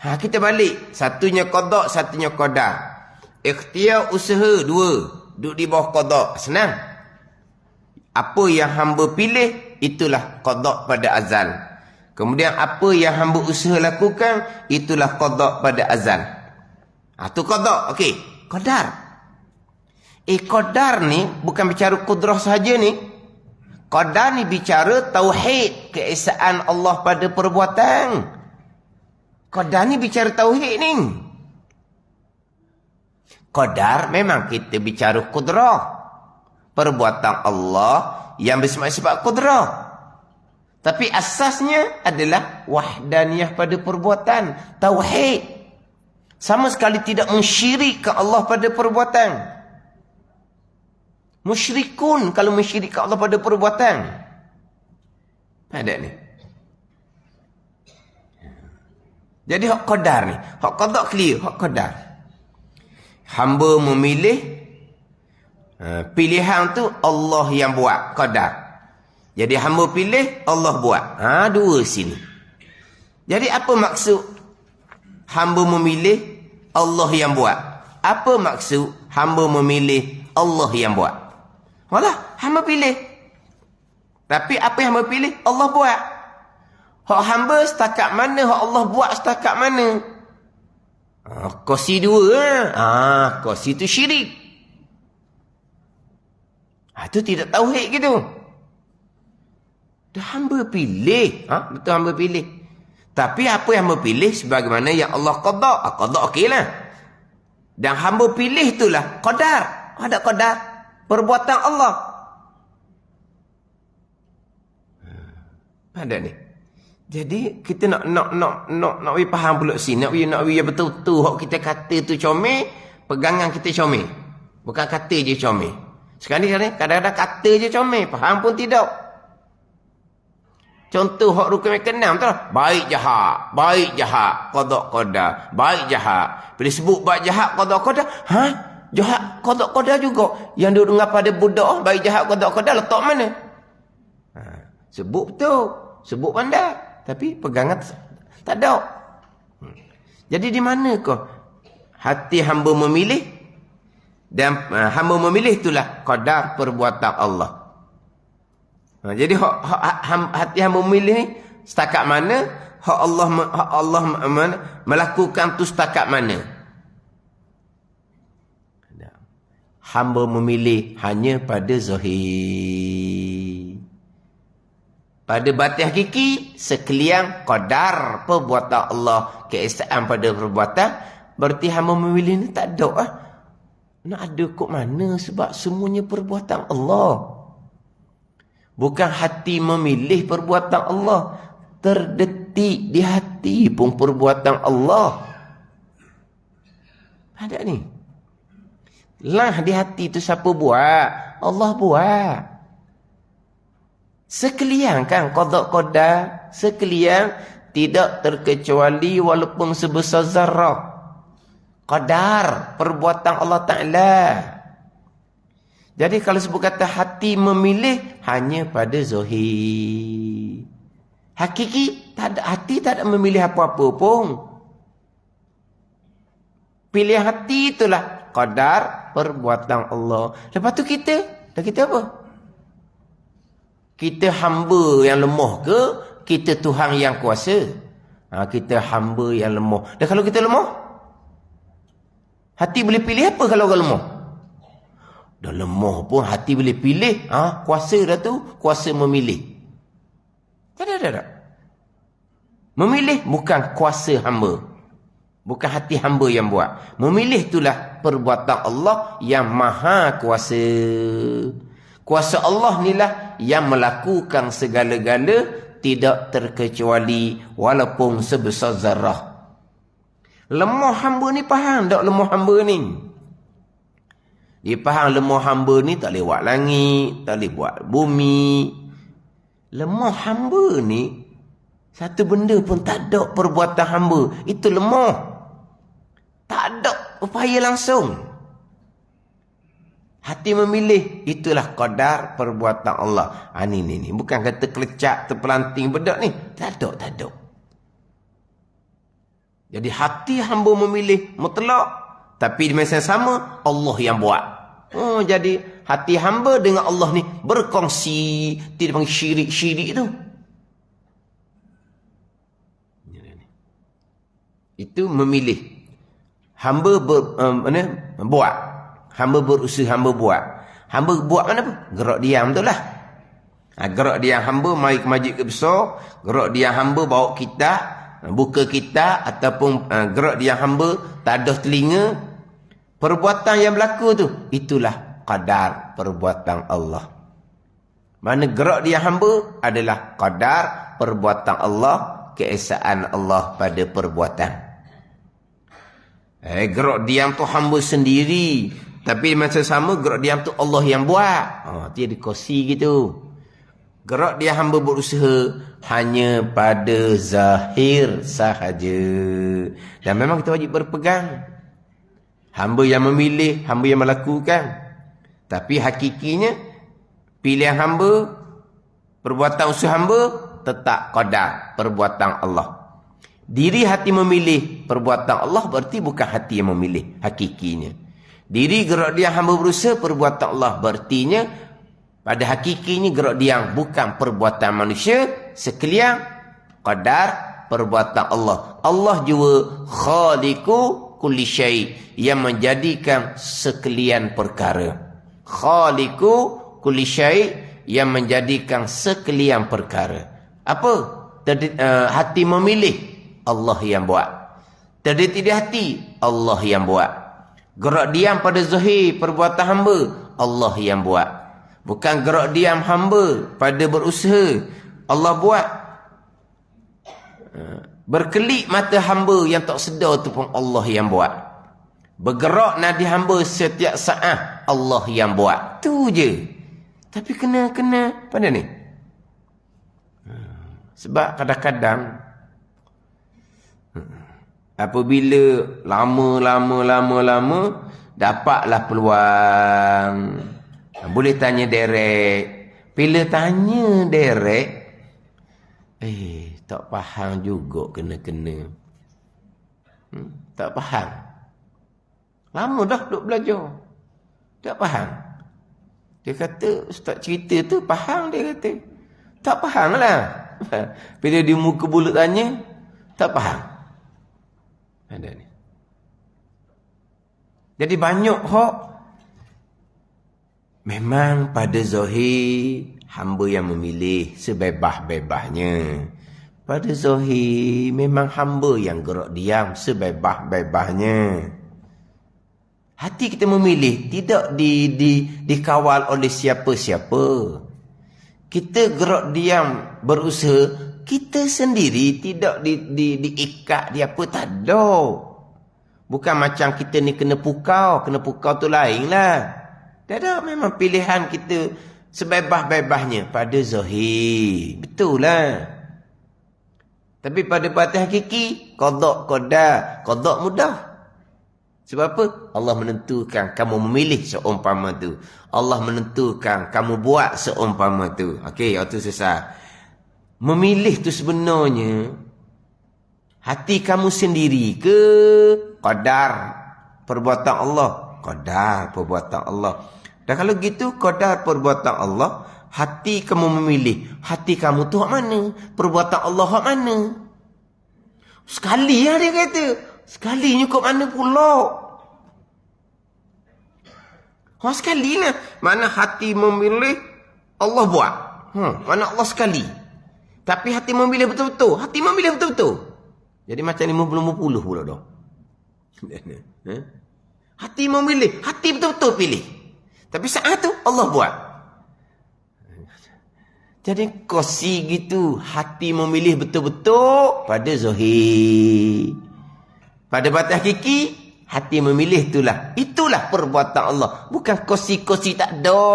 Kita balik. Satunya qada, satunya qadar. Ikhtiar usaha dua. Duduk di bawah qada. Senang. Apa yang hamba pilih, itulah qada pada azal. Kemudian apa yang hamba usaha lakukan, itulah qada pada azal. Itu qada. Okey. Qadar. Qadar ni bukan bicara kudrah sahaja ni. Qadar ni bicara tauhid, keesaan Allah pada perbuatan. Qadar ni bicara tauhid ni. Qadar memang kita bicara kudrah, perbuatan Allah yang bersifat kudrah. Tapi asasnya adalah wahdaniyah pada perbuatan, tauhid. Sama sekali tidak mensyirikkan Allah pada perbuatan. Musyrikun kalau mensyirikkan Allah pada perbuatan. Ada ni. Jadi hak qadar ni, hak qada clear, hak qadar. Hamba memilih pilihan tu Allah yang buat, qadar. Jadi hamba pilih, Allah buat. Dua sini. Jadi apa maksud hamba memilih, Allah yang buat? Apa maksud hamba memilih, Allah yang buat? Walah, hamba pilih. Tapi apa yang hamba pilih, Allah buat. Hak hamba setakat mana, hak Allah buat setakat mana. Kosi dua. Kosi itu syirik. Itu tidak tauhid gitu. Dah hamba pilih. Betul hamba pilih. Tapi apa yang hamba pilih sebagaimana yang Allah qada. Qada okey lah. Dan hamba pilih itulah qadar. Ada qadar. Perbuatan Allah. Ada ni. Jadi kita nak we faham pula sini, nak we betul-betul hak kita kata tu comel, pegangan kita comel. Bukan kata je comel. Sekarang ni kadang-kadang kata je comel, faham pun tidak. Contoh hak rukun yang keenam tu lah. Baik jahat, qada qada. Baik jahat. Bila sebut baik jahat, qada qada, jahat qada qada juga. Yang duduk dengar pada budak baik jahat qada qada letak mana? Sebut betul, sebut pandai. Tapi pegangan tak ada. Jadi di manakah hati hamba memilih? Dan hamba memilih itulah qadar perbuatan Allah. Jadi hati hamba memilih ni setakat mana? Hak Allah melakukan tu setakat mana? Hamba memilih hanya pada zahir. Pada batin hakiki, sekalian qadar perbuatan Allah, keesaan pada perbuatan, berarti hamba memilih ni tak ada. Nak ada kok mana sebab semuanya perbuatan Allah. Bukan hati memilih perbuatan Allah, terdetik di hati pun perbuatan Allah. Ada ni. Lah di hati tu siapa buat? Allah buat. Sekalian kan qada qada, sekalian tidak terkecuali walaupun sebesar zarrah. Qadar perbuatan Allah Ta'ala. Jadi kalau sebut kata hati memilih hanya pada zahir. Hakiki tak ada, hati tak ada memilih apa-apa pun. Pilihan hati itulah qadar perbuatan Allah. Lepas tu kita apa? Kita hamba yang lemah ke kita Tuhan yang kuasa? Kita hamba yang lemah. Dan kalau kita lemah, hati boleh pilih apa kalau orang lemah? Dah lemah pun hati boleh pilih. Kuasa dah tu, kuasa memilih. Tak. Memilih bukan kuasa hamba. Bukan hati hamba yang buat. Memilih itulah perbuatan Allah yang maha kuasa. Kuasa Allah inilah yang melakukan segala-gala, tidak terkecuali walaupun sebesar zarah. Lemah hamba ni faham tak lemah hamba ni? Dia faham lemah hamba ni tak boleh buat langit, tak boleh buat bumi. Lemah hamba ni, satu benda pun tak ada perbuatan hamba. Itu lemah. Tak ada upaya langsung. Hati memilih, itulah qadar perbuatan Allah. Ni. Bukan kata kelecak, terpelanting bedak ni. Tak ada. Jadi hati hamba memilih mutlak. Tapi di masa yang sama, Allah yang buat. Jadi hati hamba dengan Allah ni berkongsi. Tidak panggil syirik-syirik tu. Itu memilih. Hamba buat. Hamba berusaha, hamba buat. Hamba buat mana pun? Gerak diam tu lah. Gerak diam hamba mari ke masjid ke besar. Gerak diam hamba bawa kita, buka kita. Ataupun gerak diam hamba tak ada telinga. Perbuatan yang berlaku tu, itulah qadar perbuatan Allah. Mana gerak diam hamba adalah qadar perbuatan Allah. Keesaan Allah pada perbuatan. Gerak diam tu hamba sendiri. Tapi masa sama gerak diam tu Allah yang buat. Dia dikosi gitu. Gerak diam hamba berusaha hanya pada zahir sahaja. Dan memang kita wajib berpegang. Hamba yang memilih, hamba yang melakukan. Tapi hakikinya pilihan hamba, perbuatan usaha hamba tetap qadar perbuatan Allah. Diri hati memilih perbuatan Allah berarti bukan hati yang memilih hakikinya. Diri gerak diam hamba berusaha perbuatan Allah berartinya pada hakikinya gerak diam bukan perbuatan manusia sekalian qadar perbuatan Allah. Allah juga khaliqu kulli syai, yang menjadikan sekalian perkara. Khaliqu kulli syai, yang menjadikan sekalian perkara. Apa? Hati memilih, Allah yang buat. Terdetik di hati, Allah yang buat. Gerak diam pada zahir perbuatan hamba, Allah yang buat. Bukan gerak diam hamba pada berusaha, Allah buat. Berkelip mata hamba yang tak sedar tu pun Allah yang buat. Bergerak nadi hamba setiap saat, Allah yang buat. Tu je. Tapi kena pada ni. Sebab kadang-kadang apabila lama dapatlah peluang, boleh tanya direct. Bila tanya direct, tak faham juga kena-kena. Tak faham. Lama dah duk belajar. Tak faham. Dia kata, ustaz cerita tu faham, dia kata. Tak faham lah. Bila dia muka bulat tanya, tak faham. Ada ni. Jadi banyak hak memang pada zahir hamba yang memilih sebebas-bebasnya. Pada zahir memang hamba yang gerak diam sebebas-bebasnya. Hati kita memilih tidak dikawal oleh siapa-siapa. Kita gerak diam berusaha, kita sendiri tidak diikat dia apa, tak ada. Bukan macam kita ni kena pukau tu lain lah. Tak ada, memang pilihan kita sebebas-bebasnya pada zahir. Betul lah. Tapi pada batin hakiki, qada mudah. Sebab apa? Allah menentukan kamu memilih seumpama tu. Allah menentukan kamu buat seumpama tu. Okey, itu susah. Memilih tu sebenarnya hati kamu sendiri ke qadar perbuatan Allah? Qadar perbuatan Allah. Dan kalau gitu qadar perbuatan Allah, hati kamu memilih. Hati kamu tu hak mana? Perbuatan Allah hak mana? Sekali lah dia kata. Sekali nyukup mana pula? Sekali lah. Mana hati memilih, Allah buat. Mana Allah sekali. Tapi hati memilih betul-betul. Hati memilih betul-betul. Jadi macam 50-50 pula dah. Hati memilih. Hati betul-betul pilih. Tapi saat tu Allah buat. Jadi kosi gitu, hati memilih betul-betul pada zahir. Pada batin hakiki, hati memilih itulah. Itulah perbuatan Allah. Bukan kosi-kosi tak ada.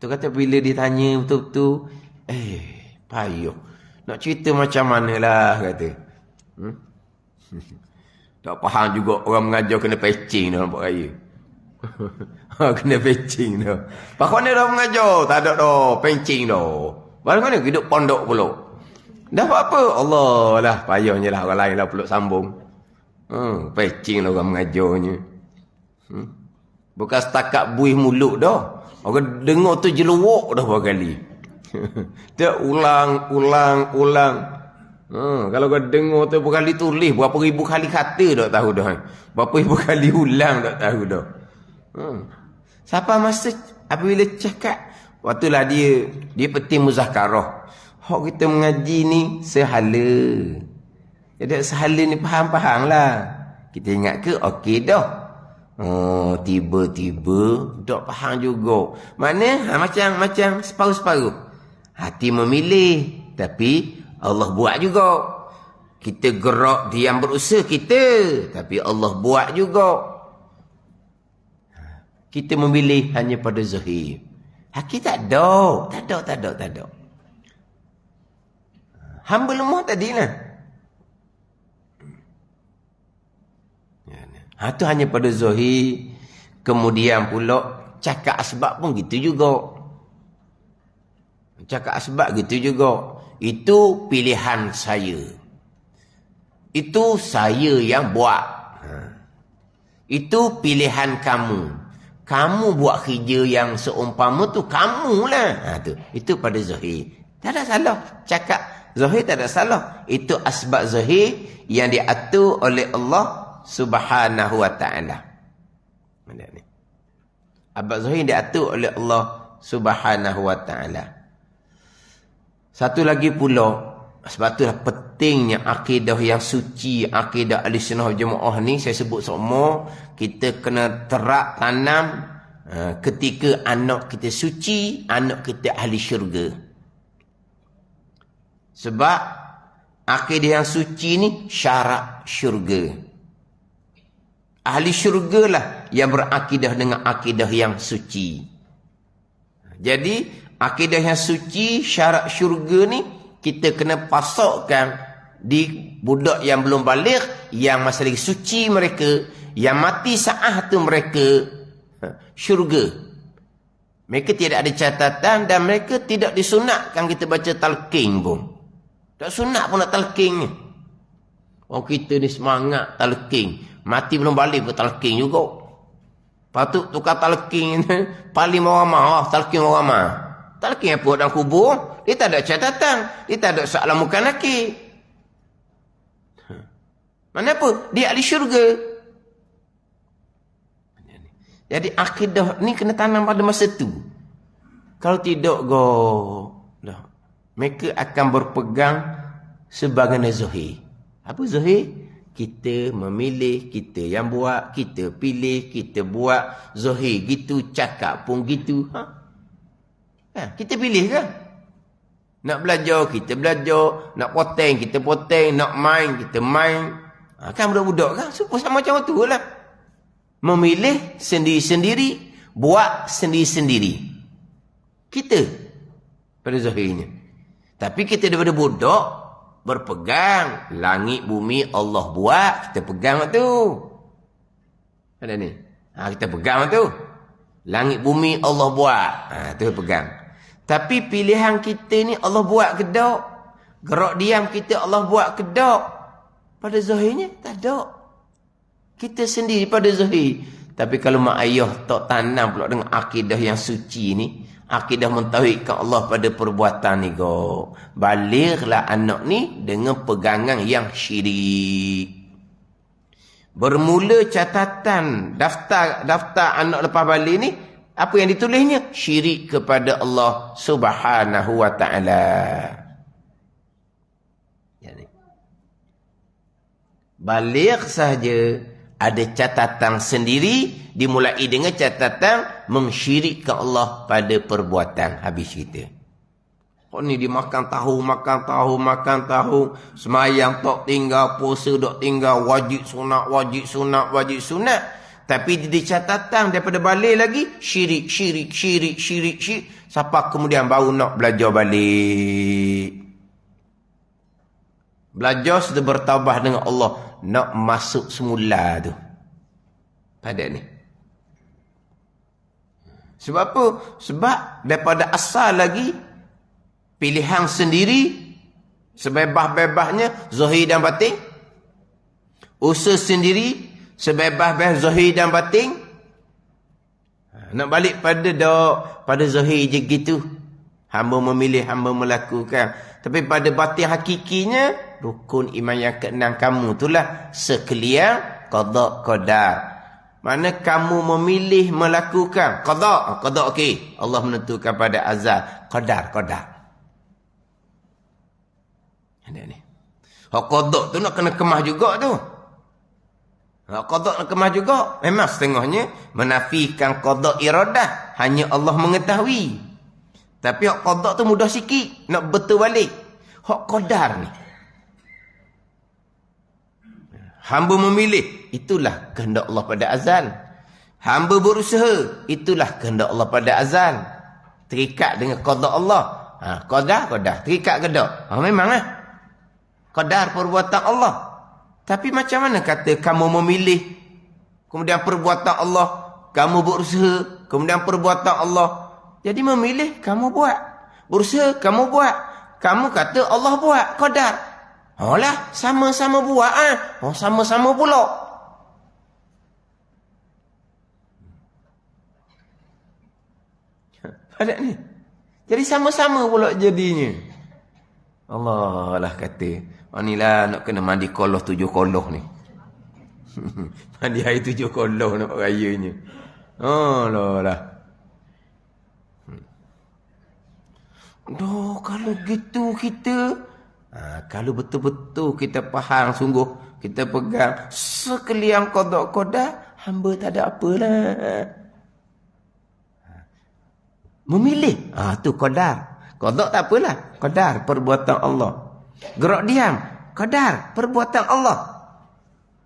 Tu kata bila ditanya betul-betul, payuh. Nak cerita macam manalah kata. Tak faham juga orang mengajar kena patching dalam nampak raya. Kena patching dah. Pakon dia dah mengajar, tak ada dah patching dah. Baru mana hidup pondok pula. Dah apa-apa? Allah lah, payahnya lah orang lain lah peluk sambung. Patching lah orang mengajarnya. Bukan setakat buih mulut dah. Orang dengar tu jeluak dah berapa kali. Dia ulang. Kalau kau dengar tu berapa kali tulis, berapa ribu kali kata tak tahu dah. Berapa ribu kali ulang tak tahu dah. Siapa masa apabila cakap, waktulah dia penting muzakarah. Hak kita mengaji ni sehala. Jadi sehala ni faham-faham lah. Kita ingat ke okey dah. Tiba-tiba tak faham juga. Mana macam separuh-separuh. Hati memilih, tapi Allah buat juga. Kita gerak diam berusaha kita, tapi Allah buat juga. Kita memilih hanya pada zahir. Haki tak ada. Hamba lemah tadilah. Itu hanya pada zahir. Kemudian pula cakap asbab pun gitu juga. Cakap asbab gitu juga. Itu pilihan saya. Itu saya yang buat. Itu pilihan kamu. Kamu buat kerja yang seumpama tu kamulah. Itu pada zahir. Tak ada salah. Cakap zahir tak ada salah. Itu asbab zahir yang diatur oleh Allah Subhanahu wa ta'ala. Asbab zahir diatur oleh Allah Subhanahu wa ta'ala. Satu lagi pula, sebab itulah pentingnya akidah yang suci, akidah Ahlussunnah Jemaah ni saya sebut semua, kita kena terak tanam ketika anak kita suci, anak kita ahli syurga. Sebab akidah yang suci ni syarat syurga. Ahli syurga lah yang berakidah dengan akidah yang suci. Jadi akidah yang suci, syarat syurga ni kita kena pasokkan di budak yang belum baligh, yang masih lagi suci mereka, yang mati saat tu mereka syurga. Mereka tidak ada catatan dan mereka tidak disunatkan kita baca talqin pun. Tak sunat pun nak talqin ni. Orang kita ni semangat talqin, mati belum balik pun talqin juga. Patut tukar talqin paling ramah, talqin ramah. Talqin apa dalam kubur, dia tak ada catatan, dia tak ada soalan muka nakir. Mana apa? Dia ahli syurga. Jadi akidah ni kena tanam pada masa tu. Kalau tidak dah, mereka akan berpegang sebagai zahir. Apa zahir? Kita memilih, kita yang buat, kita pilih, kita buat. Zahir gitu, cakap pun gitu. Kita pilih kan? Nak belajar, kita belajar. Nak poteng, kita poteng. Nak main, kita main. Kan budak-budak kan? Sama macam tu lah. Memilih sendiri-sendiri. Buat sendiri-sendiri. Kita. Pada zahirnya. Tapi kita daripada budak. Berpegang. Langit, bumi, Allah buat. Kita pegang tu. Ada ni. Kita pegang tu. Langit, bumi, Allah buat. Tu pegang. Tapi pilihan kita ni Allah buat ke tak? Gerak diam kita Allah buat ke tak? Pada zahirnya tak ada. Kita sendiri pada zahir. Tapi kalau mak ayah tak tanam pula dengan akidah yang suci ni, akidah mentauhidkan Allah pada perbuatan ni go. Balighlah anak ni dengan pegangan yang syirik. Bermula catatan daftar anak lepas balik ni, apa yang ditulisnya? Syirik kepada Allah Subhanahu wa ta'ala. Jadi, balik sahaja ada catatan sendiri, dimulai dengan catatan mensyirikkan Allah pada perbuatan. Habis kita. Oh ni dia makan tahu, semayang tak tinggal, puasa tak tinggal, wajib sunat. Tapi di catatan daripada balik lagi, syirik. Sampai kemudian baru nak belajar balik. Belajar sudah bertaubat dengan Allah, nak masuk semula tu. Pada ni. Sebab apa? Sebab daripada asal lagi, pilihan sendiri, sebebas-bebasnya, zahir dan batin. Usaha sendiri, sebebas-bebas zahir dan batin. Nak balik pada zahir je gitu. Hamba memilih, hamba melakukan. Tapi pada batin hakikinya, rukun iman yang keenam kamu itulah sekalian qada qadar. Mana kamu memilih melakukan qada okey. Allah menentukan pada azal. Qadar. Ada ni. Hak qada tu nak kena kemas juga tu. Hak qada nak kemas juga. Memang setengahnya menafikan qada iradah, hanya Allah mengetahui. Tapi hak qada tu mudah sikit nak betul balik. Hak qadar ni, hamba memilih, itulah kehendak Allah pada azal. Hamba berusaha, itulah kehendak Allah pada azal. Terikat dengan qada Allah. Qadar. Terikat ke tak? Memanglah. Qadar perbuatan Allah. Tapi macam mana kata kamu memilih, kemudian perbuatan Allah, kamu berusaha, kemudian perbuatan Allah. Jadi memilih, kamu buat. Berusaha, kamu buat. Kamu kata Allah buat. Qadar. Lah, sama-sama buat. Sama-sama pula. Ada ni. Jadi sama-sama pula jadinya. Allah lah kata. Inilah nak kena mandi koloh 7 koloh ni. Mandi air 7 koloh nak rayanya. lah. Kalau gitu kita, kalau betul-betul kita faham sungguh, kita pegang sekalian qada, hamba tak ada apalah. Memilih, tu qadar. Qada tak apalah, qadar perbuatan Allah. Gerak diam, qadar perbuatan Allah.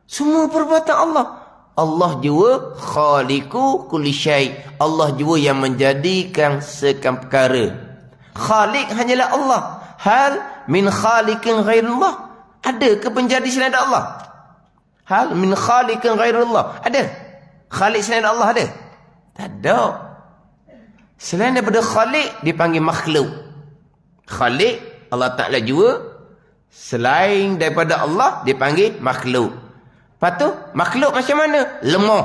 Semua perbuatan Allah. Allah jua khaliqu kulli syai. Allah jua yang menjadikan segala perkara. Khaliq hanyalah Allah. Hal min khaliqin ghairullah. Ada ke penjadi selain Allah? Hal min khaliqin ghairullah. Ada? Khaliq selain Allah ada? Tak ada. Selain daripada khaliq dipanggil makhluk. Khaliq Allah Ta'ala jua. Selain daripada Allah dipanggil makhluk. Lepas tu makhluk macam mana? Lemah.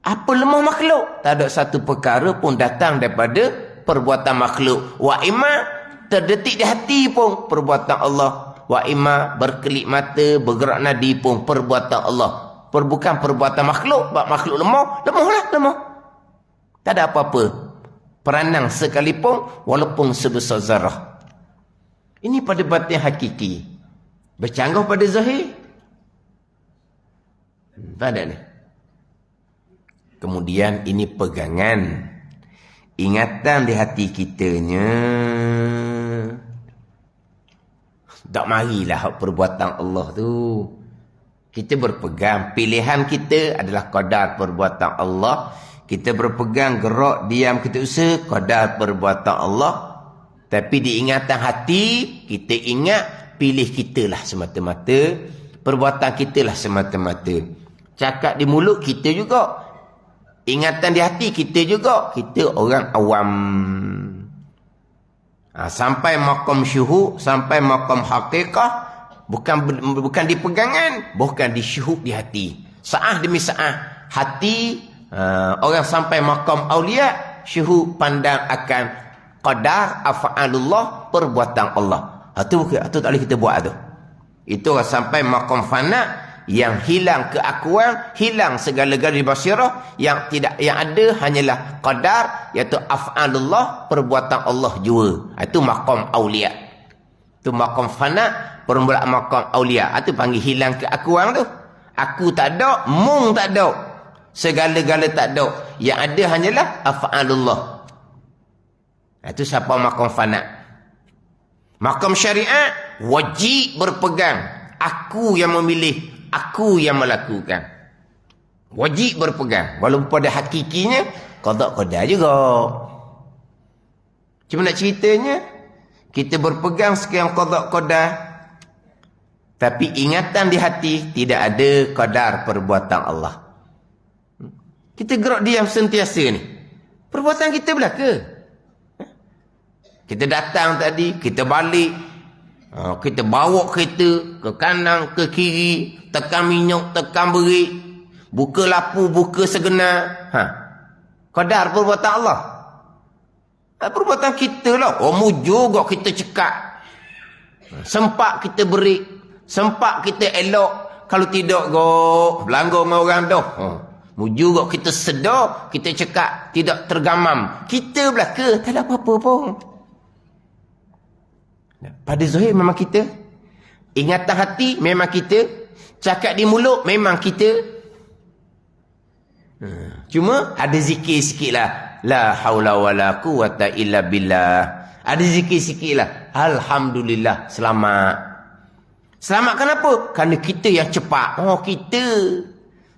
Apa lemah makhluk? Tak ada satu perkara pun datang daripada perbuatan makhluk. Wa imma terdetik di hati pun perbuatan Allah. Wa imma berkelip mata, bergerak nadi pun perbuatan Allah. Bukan perbuatan makhluk. Makhluk lemah lah. Tak ada apa-apa peranan sekalipun walaupun sebesar zarah. Ini pada batin hakiki. Bercanggah pada zahir. Tak ada ni. Kemudian ini pegangan. Ingatan di hati kitanya. Tak marilah perbuatan Allah tu. Kita berpegang. Pilihan kita adalah qadar perbuatan Allah. Kita berpegang gerak, diam, kita usaha. Qadar perbuatan Allah. Tapi di ingatan hati, kita ingat pilih kitalah semata-mata. Perbuatan kitalah semata-mata. Cakap di mulut kita juga. Ingatan di hati kita juga. Kita orang awam. Sampai maqam syuhud, sampai maqam hakikah. Bukan di pegangan, bukan di syuhud di hati. Sa'ah demi sa'ah. Hati, orang sampai maqam awliya, syuhud pandang akan qadar af'alullah, perbuatan Allah. Itu tak boleh kita buat tu. Itu orang sampai maqam fana, yang hilang keakuan, hilang segala-gala di basirah, yang ada hanyalah qadar, iaitu af'alullah, perbuatan Allah jua. Itu maqam awliya. Itu maqam fana, permulaan maqam awliya. Itu panggil hilang keakuan tu. Aku tak ada, mung tak ada. Segala-gala tak ada. Yang ada hanyalah af'alullah. Itu siapa makam fana. Makam syariat, wajib berpegang. Aku yang memilih, aku yang melakukan. Wajib berpegang. Walaupun pada hakikinya, qada qadar juga. Cuma nak ceritanya, kita berpegang sekian qada qadar. Tapi ingatan di hati, tidak ada qadar perbuatan Allah. Kita gerak diam sentiasa ni. Perbuatan kita belaka. Kita datang tadi, kita balik. Kita bawa kereta ke kanan, ke kiri. Tekan minyak, tekan berik. Buka lapu, buka segenar. Qadar perbuatan Allah. Perbuatan kita lah. Mujur kok kita cekak. Sempat kita berik. Sempat kita elok. Kalau tidak kok, belanggar dengan orang dah. Mujur kok kita sedar, kita cekak. Tidak tergamam. Kita belaka, tak ada apa-apa pun. Pada zahir memang kita. Ingatan hati memang kita. Cakap di mulut memang kita. Cuma ada zikir sikit lah. La haula wa la quwata illa billah. Ada zikir sikit lah. Alhamdulillah, selamat. Selamat kenapa? Kerana kita yang cepat. Kita.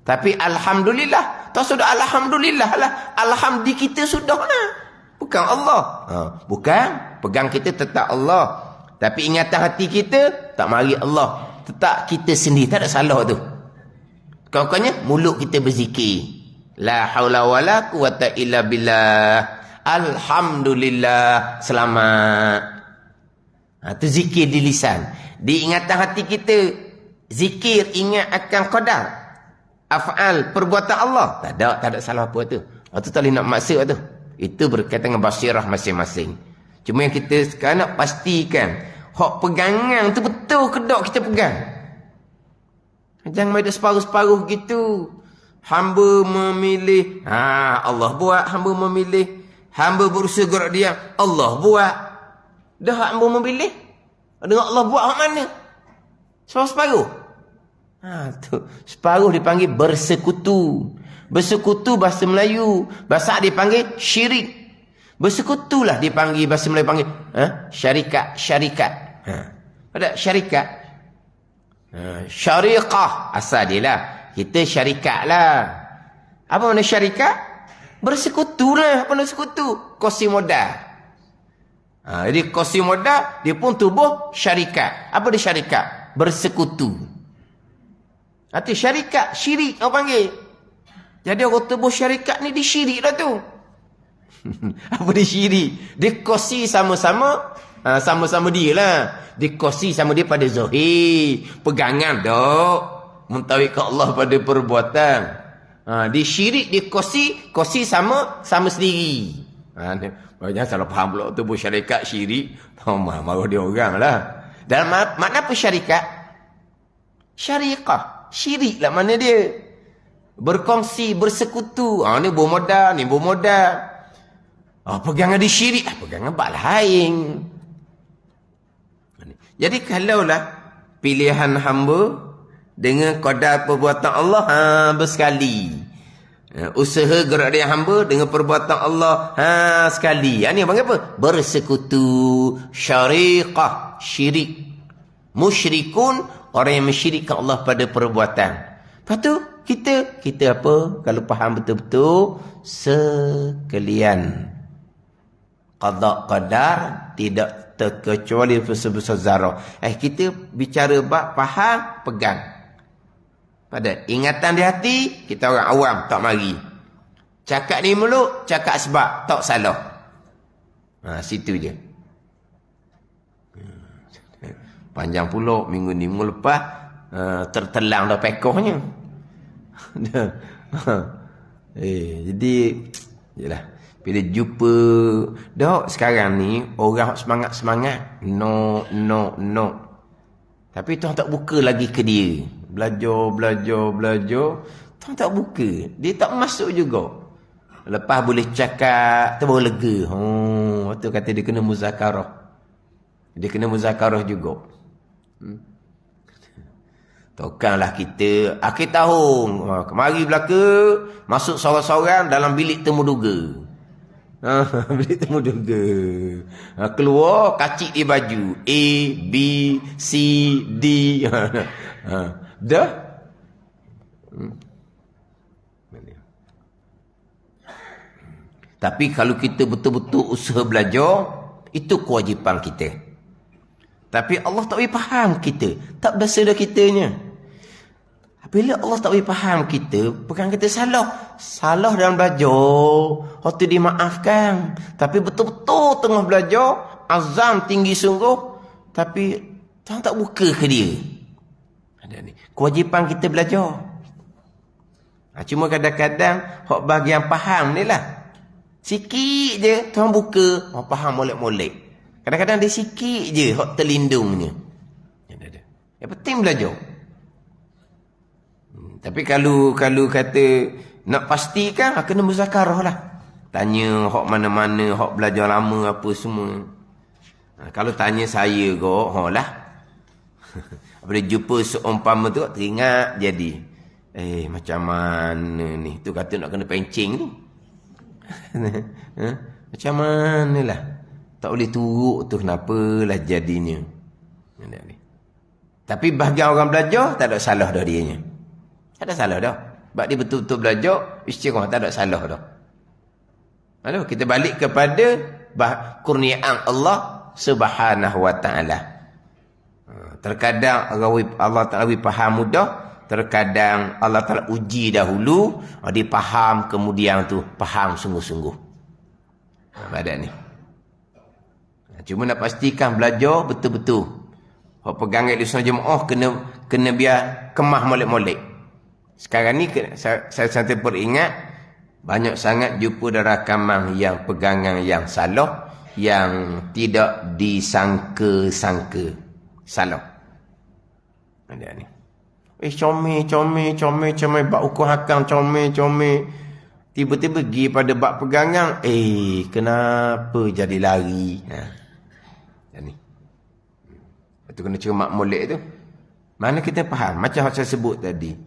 Tapi Alhamdulillah. Tak sudah Alhamdulillah lah. Alhamdulillah kita sudah lah. Bukan Allah. Bukan. Pegang kita tetap Allah. Tapi ingatan hati kita, tak mari Allah. Tetap kita sendiri. Tak ada salah tu. Kawan-kawannya, mulut kita berzikir. La haula wa la quwata illa billah. Alhamdulillah. Selamat. Itu zikir di lisan. Di ingatan hati kita, zikir ingat akan qadar. Af'al, perbuatan Allah. Tak ada salah apa tu. Itu tak boleh nak maksud tu. Itu berkaitan dengan basirah masing-masing. Cuma yang kita sekarang nak pastikan hak pegangan tu betul ke tak kita pegang. Jangan ada separuh-separuh gitu. Hamba memilih. Allah buat, hamba memilih. Hamba berusaha gerak diam. Allah buat. Dah hamba memilih. Dengan Allah buat hak mana? Separuh-separuh. Tu. Separuh dipanggil bersekutu. Bersekutu bahasa Melayu. Bahasa dipanggil syirik. Bersekutulah dipanggil, bahasa Melayu panggil syarikat. Ada syarikat. Syariqah asal dia lah. Kita syarikat lah. Apa makna syarikat? Bersekutu lah. Apa makna sekutu? Kongsi modal. Jadi kongsi modal, dia pun tubuh syarikat. Apa dia syarikat? Bersekutu. Arti syarikat, syirik orang panggil. Jadi orang tubuh syarikat ni disyirik dah tu. Apa dia syirik? Dia kongsi sama-sama. Sama-sama dia lah. Dia kongsi sama dia pada zahir. Pegangan tak. Mentauhidkan Allah pada perbuatan. Dia syirik, dia kongsi sama sendiri. Banyak salah faham pula tu syarikat syirik. Marah dia orang lah. Dalam makna apa syarikat? Syariqah. Syirik lah mana dia. Berkongsi, bersekutu. Ni bermodal, ni bermodal. Pegangan di syirik. Pegangan bak lain. Jadi kalaulah pilihan hamba dengan qadar perbuatan Allah bersekali. Usaha gerak dia hamba dengan perbuatan Allah sekali. Ini panggil apa? Bersekutu. Syariqah. Syirik. Musyrikun. Orang yang mensyirikkan Allah pada perbuatan. Lepas tu kita apa? Kalau faham betul-betul, sekalian. Qada qadar tidak terkecuali sebesar zarah. Kita bicara bab faham, pegang. Pada ingatan di hati, kita orang awam, tak mari. Cakap di mulut, cakap sebab, tak salah. Situ je. Panjang pula minggu ni, minggu lepas tertelang dah pekohnya. Jadi yalah, bila jumpa dah sekarang ni orang semangat no. Tapi tuan tak buka lagi ke dia. Belajar. Tuan tak buka. Dia tak masuk juga. Lepas boleh cakap, tu baru lega. Tu kata dia kena muzakarah. Dia kena muzakarah juga. Tokanlah kita akhir tahun. Kemari belaka, masuk sorang-sorang dalam bilik temu duga. Bilik temu duga. Keluar, kacik di baju. A, B, C, D. Dah? Tapi kalau kita betul-betul usaha belajar, itu kewajipan kita. Tapi Allah tak boleh faham kita. Tak berasa dah kitanya. Bila Allah tak boleh faham kita, pegang kita salah. Salah dalam belajar, waktu dimaafkan. Tapi betul-betul tengah belajar, azam tinggi sungguh. Tapi Tuhan tak buka ke dia. Ada ni. Kewajipan kita belajar. Cuma kadang-kadang, hak bahagian faham ni lah. Sikit je, Tuhan buka. Faham molek-molek. Kadang-kadang dia sikit je, hak terlindungnya. Yang penting belajar. Tapi kalau kata nak pastikan, kena muzakarah lah. Tanya hak mana-mana, hak belajar lama apa semua. Kalau tanya saya kok, lah. Apabila jumpa seumpama tu, teringat jadi. Macam mana ni? Tu kata nak kena pencing tu. Macam mana lah? Tak boleh turuk tu, kenapalah jadinya. Tapi bahagian orang belajar, tak ada salah dah dianya. Tak ada salah dah. Sebab dia betul-betul belajar, istiqamah, tak ada salah dah. Aduh, kita balik kepada kurniaan Allah Subhanahu wa ta'ala. Terkadang Allah Ta'ala faham mudah, terkadang Allah Ta'ala uji dahulu, dia faham, kemudian tu faham sungguh-sungguh. Pada ni. Cuma nak pastikan belajar betul-betul. Hak pegangan di sunnah jemaah kena biar kemah molek-molek. Sekarang ni saya sangat beringat, banyak sangat jumpa rakaman yang pegangan yang salah, yang tidak disangka-sangka salah. Ada ni. Comel, bak ukur hakam, comel. Tiba-tiba pergi pada bak pegangan, kenapa jadi lari? Ni. Itu kena cermat molek tu. Mana kita faham, macam saya sebut tadi.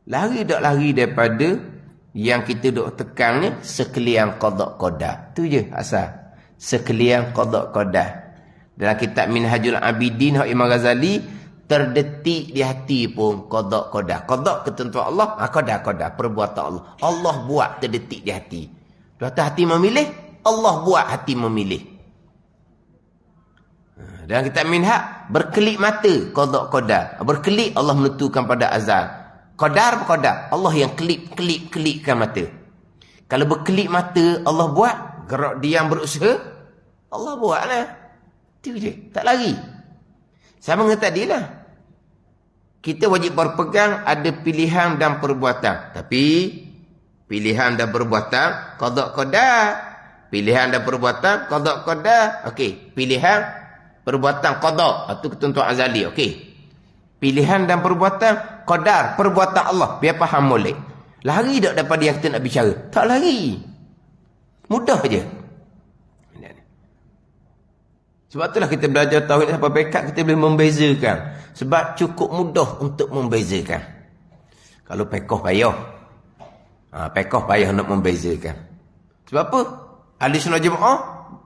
Lari daripada yang kita duk tekan ni, sekalian qada qada. Tu je asal. Sekalian qada qada. Dalam kitab Minhajul Abidin Imam Ghazali, terdetik di hati pun qada qada. Qada ketentuan Allah, qada perbuatan Allah. Allah buat terdetik di hati. Lepas hati memilih, Allah buat hati memilih. Dalam kitab Minhaj, berkelip mata qada qada. Berkelip Allah menentukan pada azal. Qadar apa qadar? Allah yang kelipkan mata. Kalau berkelip mata Allah buat, gerak diam berusaha, Allah buat lah. Itu je, tak lari. Sama dengan tadi lah. Kita wajib berpegang ada pilihan dan perbuatan. Tapi pilihan dan perbuatan qada qadar. Pilihan dan perbuatan qada qadar. Okey, pilihan perbuatan qada, itu ketentuan azali. Okey. Pilihan dan perbuatan qadar, perbuatan Allah, biar faham molek. Lari tak daripada yang kita nak bicara? Tak lari. Mudah je. Sebab itulah kita belajar tauhid sampai pekat, kita boleh membezakan. Sebab cukup mudah untuk membezakan. Kalau pekoh payah. Pekoh payah nak membezakan. Sebab apa? Ahli sunnah jemaah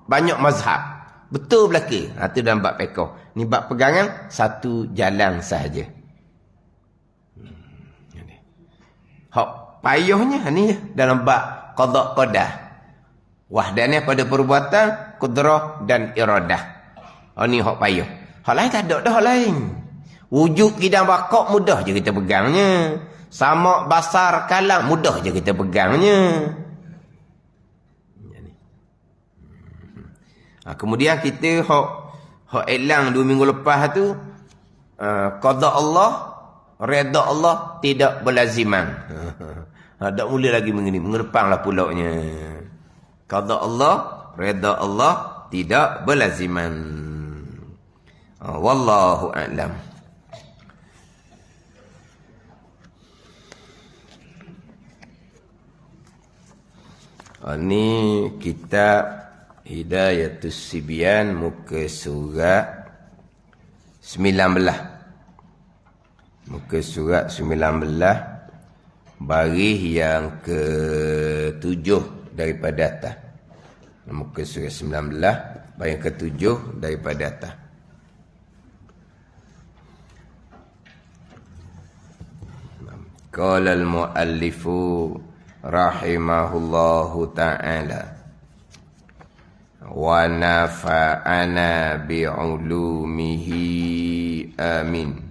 banyak mazhab. Betul belaka. Itu dalam bab pekoh. Ni bab pegangan, satu jalan sahaja. Hak payahnya ni dalam bab qada qadah. Wahdaniyah pada perbuatan, qudrah dan iradah. Ni hak payah. Hak lain tak ada dah, hak lain. Wujud kidam bakok mudah je kita pegangnya. Sama basar kalam mudah je kita pegangnya. Kemudian kita hak elang 2 minggu lepas tu, qada Allah, redha Allah tidak berlaziman. Tak mula lagi begini, mengerpanglah pulaunya. Qada Allah, redha Allah tidak berlaziman. Wallahu a'lam. Ini kitab Hidayatus Sibyan, muka surat 19. Muka surat 19, baris yang ke-7 daripada atas. Muka surat 19, baris yang ke-7 daripada atas. Qala al-muallifu rahimahullahu ta'ala wa nafa'ana bi'ulumihi amin.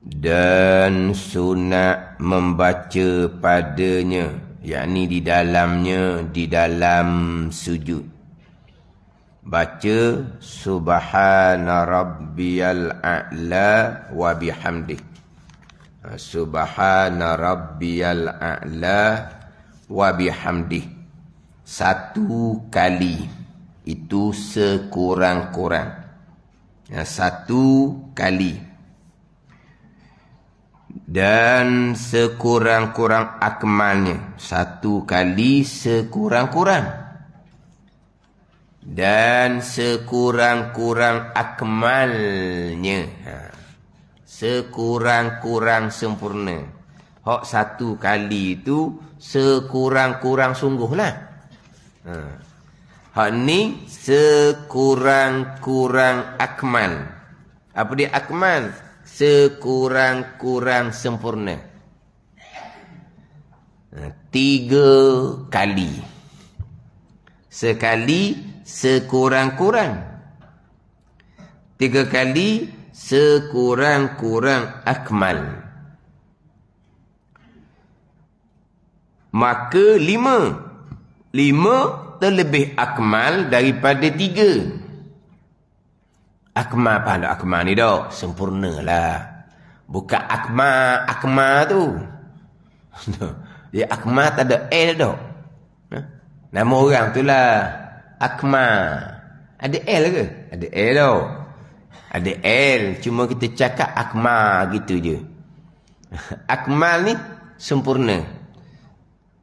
Dan sunat membaca padanya, yakni di dalamnya, di dalam sujud, baca subhana rabbiyal a'la wa bihamdih. Subhana rabbiyal a'la wa bihamdih. 1 kali. Itu sekurang-kurang. 1 kali. Dan sekurang-kurang akmalnya. 1 kali sekurang-kurang. Dan sekurang-kurang akmalnya. Sekurang-kurang sempurna. Hak 1 kali itu sekurang-kurang sungguhlah. Hak ni sekurang-kurang akmal. Apa dia akmal? Sekurang-kurang sempurna. 3 kali. Sekali sekurang-kurang. 3 kali sekurang-kurang akmal. Maka 5. 5 terlebih akmal daripada 3. Akmal apa nak akmal ni dah? Sempurna lah. Bukan akmal tu. Dia akmal tak ada L dah. Nama orang tu lah akmal. Ada L ke? Ada L tau. Ada L. Cuma kita cakap akmal gitu je. Akmal ni sempurna.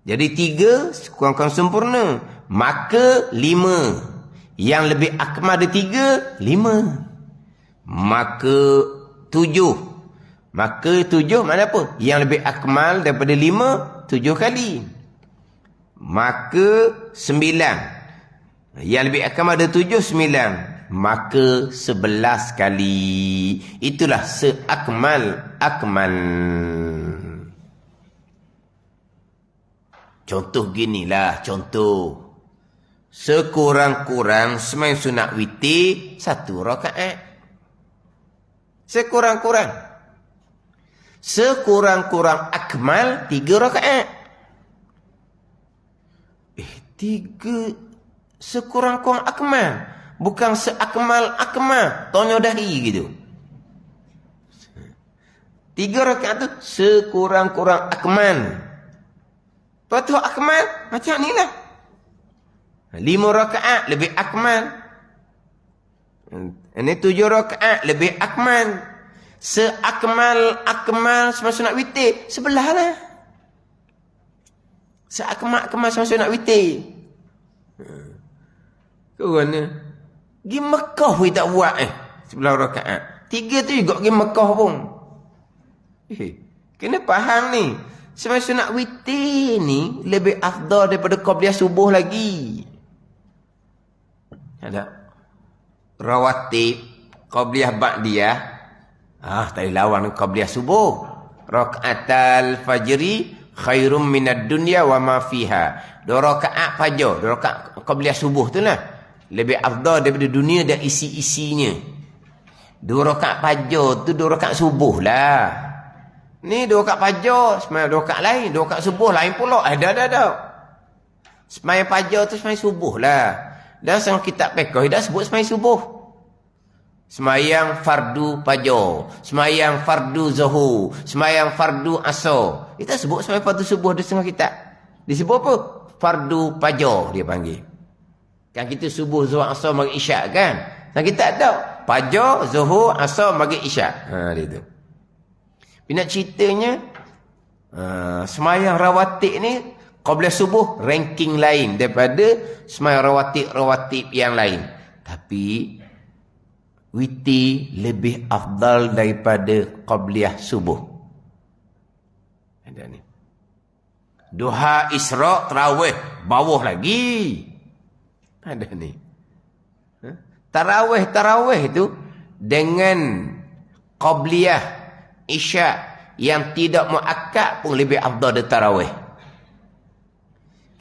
Jadi 3 kurang-kurang sempurna. Maka 5. Yang lebih akmal ada 3, 5. Maka 7. Maka 7 mana apa? Yang lebih akmal daripada 5, 7 kali. Maka 9. Yang lebih akmal ada 7, 9. Maka 11 kali. Itulah seakmal-akmal. Contoh ginilah, contoh. Sekurang-kurang sembahyang sunat witir 1 rakaat. Sekurang-kurang. Sekurang-kurang akmal 3 rakaat. 3 sekurang-kurang akmal. Bukan seakmal-akmal. Tonyo dahi gitu. 3 rakaat tu sekurang-kurang akmal. Lepas tu akmal macam ni lah. 5 rakaat lebih akmal. Ini 7 rakaat lebih akmal. Seakmal-akmal semasa sunat witir sebelah lah. Seakmal-akmal semasa sunat witir. Kerana pergi Mekah pun tak buat sebelah rakaat. 3 tu juga pergi Mekah pun. Kena faham ni. Semasa sunat witir ni lebih afdal daripada qabliyah subuh lagi. Ada rawatib, qabliyah ba'diyah. Tak boleh lawan qabliyah subuh. Rakaatal fajri khairum minad dunya wa ma fiha. 2 rakaat fajar, 2 rakaat qabliyah subuh tu lah. Lebih afdal daripada dunia dan isi-isinya. 2 rakaat fajar tu 2 rakaat subuh lah. Ni 2 rakaat fajar, sembahyang 2 rakaat lain, 2 rakaat subuh lain pula. Dah. Sembahyang fajar tu sembahyang subuh lah. Dan sang kitab fiqh dah sebut sembahyang subuh. Sembahyang fardu fajar, sembahyang fardu zuhur, sembahyang fardu asar. Kita sebut sembahyang fardu subuh di setengah kitab. Disebut apa? Fardu fajar dia panggil. Kan kita subuh, zuhur, asar, maghrib, isyak kan? Sang kitab tak? Fajar, zuhur, asar, maghrib, isyak. Dia tu. Tapi nak ceritanya sembahyang rawatib ni qabliyah subuh ranking lain daripada sembahyang rawatib yang lain. Tapi Witi lebih afdal daripada qabliyah subuh. Ada ni. Duha, Isra', tarawih, bawah lagi. Ada ni. Tarawih tu dengan qabliyah isya' yang tidak muakkad pun lebih afdal dari tarawih.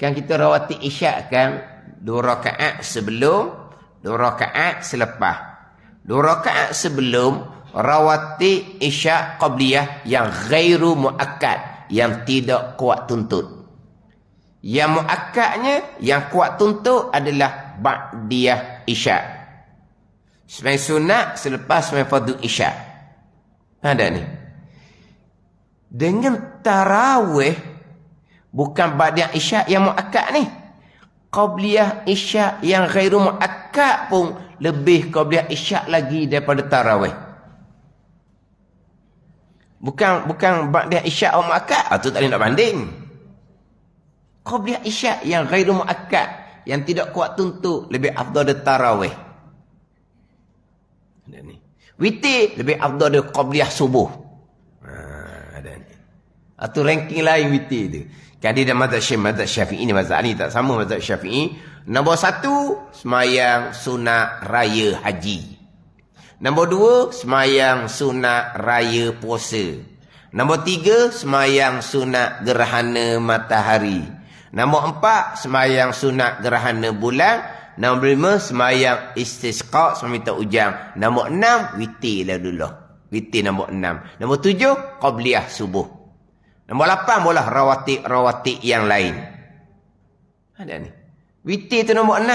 Kan kita rawati isya' kan 2 rakaat sebelum, 2 rakaat selepas. 2 rakaat sebelum rawati isya' qabliyah yang ghairu muakkad, yang tidak kuat tuntut. Yang muakkadnya, yang kuat tuntut adalah ba'diyah isya'. Sembahyang sunat selepas sembahyang fardu isya'. Ada ni. Dengan tarawih bukan ba'diyah isya' yang muakkad ni. Qabliyah isya' yang ghairu muakkad pun lebih qabliyah isya' lagi daripada tarawih. Bukan ba'diyah isya' yang muakkad, tu tak boleh nak banding. Qabliyah isya' yang ghairu muakkad, yang tidak kuat tuntut, lebih afdal dari tarawih. Ada ni. Witir lebih afdal dari qabliyah subuh. Ada ni. Atau ranking lain witir tu. Kan dia mazhab Syafi'i ni, mazhab ni tak sama mazhab Syafi'i. Nombor 1, semayang sunat raya haji. Nombor 2, semayang sunat raya puasa. Nombor 3, semayang sunat gerhana matahari. Nombor 4, semayang sunat gerhana bulan. Nombor 5, semayang istisqa, meminta hujan. Nombor 6, witir lah dulu. Witir nombor 6. Nombor 7, qabliyah subuh. Nombor 8 bolah rawatib yang lain. Ada ni. Witir tu nombor 6.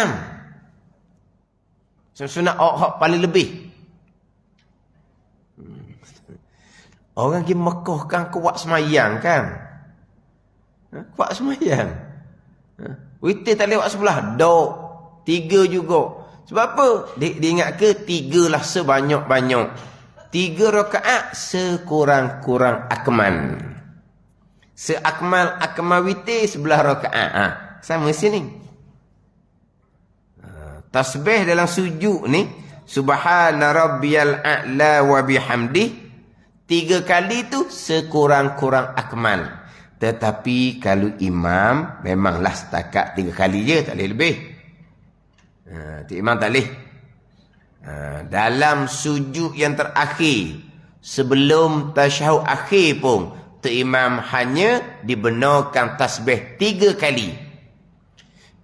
Sunat hak paling lebih. Orang pergi Mekah kan kuat semayang kan. Kuat semayang. Witir tak lewat sebelah. 2, 3 juga. Sebab apa? Dia ingat ke 3 lah sebanyak-banyak. 3 rakaat sekurang-kurang akmal. Seakmal witir sebelah rakaat. Sama sini. Tasbih dalam sujud ni, subhana rabbiyal a'la wa bihamdih, 3 kali tu sekurang-kurang akmal. Tetapi kalau imam, memanglah setakat 3 kali je, tak boleh lebih. Imam tak boleh. Dalam sujud yang terakhir, sebelum tasyahud akhir pun, imam hanya dibenarkan tasbih 3 kali.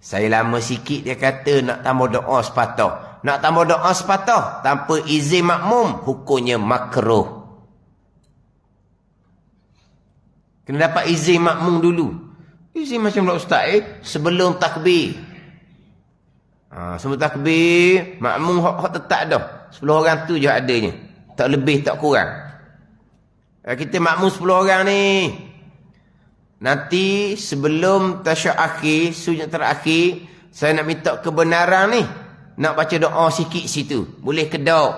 Saya lama sikit dia kata nak tambah doa sepatah. Nak tambah doa sepatah tanpa izin makmum, hukumnya makruh. Kena dapat izin makmum dulu. Izin macam pula ustaz sebelum takbir. Sebelum takbir, makmum hak tetap dah. 10 orang tu je adanya. Tak lebih, tak kurang. Kita makmum 10 orang ni. Nanti sebelum tasyahud akhir, sujud terakhir, saya nak minta kebenaran ni. Nak baca doa sikit situ. Boleh ke tak?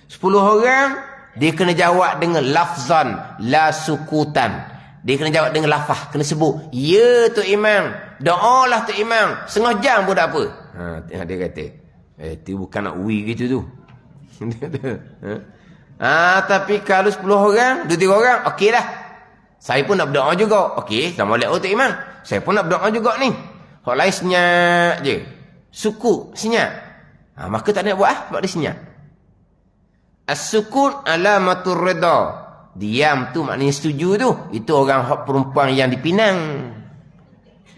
10 orang, dia kena jawab dengan lafzan, la sukutan. Dia kena jawab dengan lafaz, kena sebut. Ya tu imam, doa lah tu imam. Setengah jam pun tak apa. Dia kata, tu bukan nak ui gitu tu. Tapi kalau 10 orang, 2-3 orang, okey dah. Saya pun nak berdoa juga. Okey, Assalamualaikum Tok Imam. Saya pun nak berdoa juga ni. Hak lain senyap je. Sukut, senyap. Maka tak nak buat sebab dia senyap. As-sukut alamatur rida. Diam tu maknanya setuju tu. Itu orang hak perempuan yang dipinang.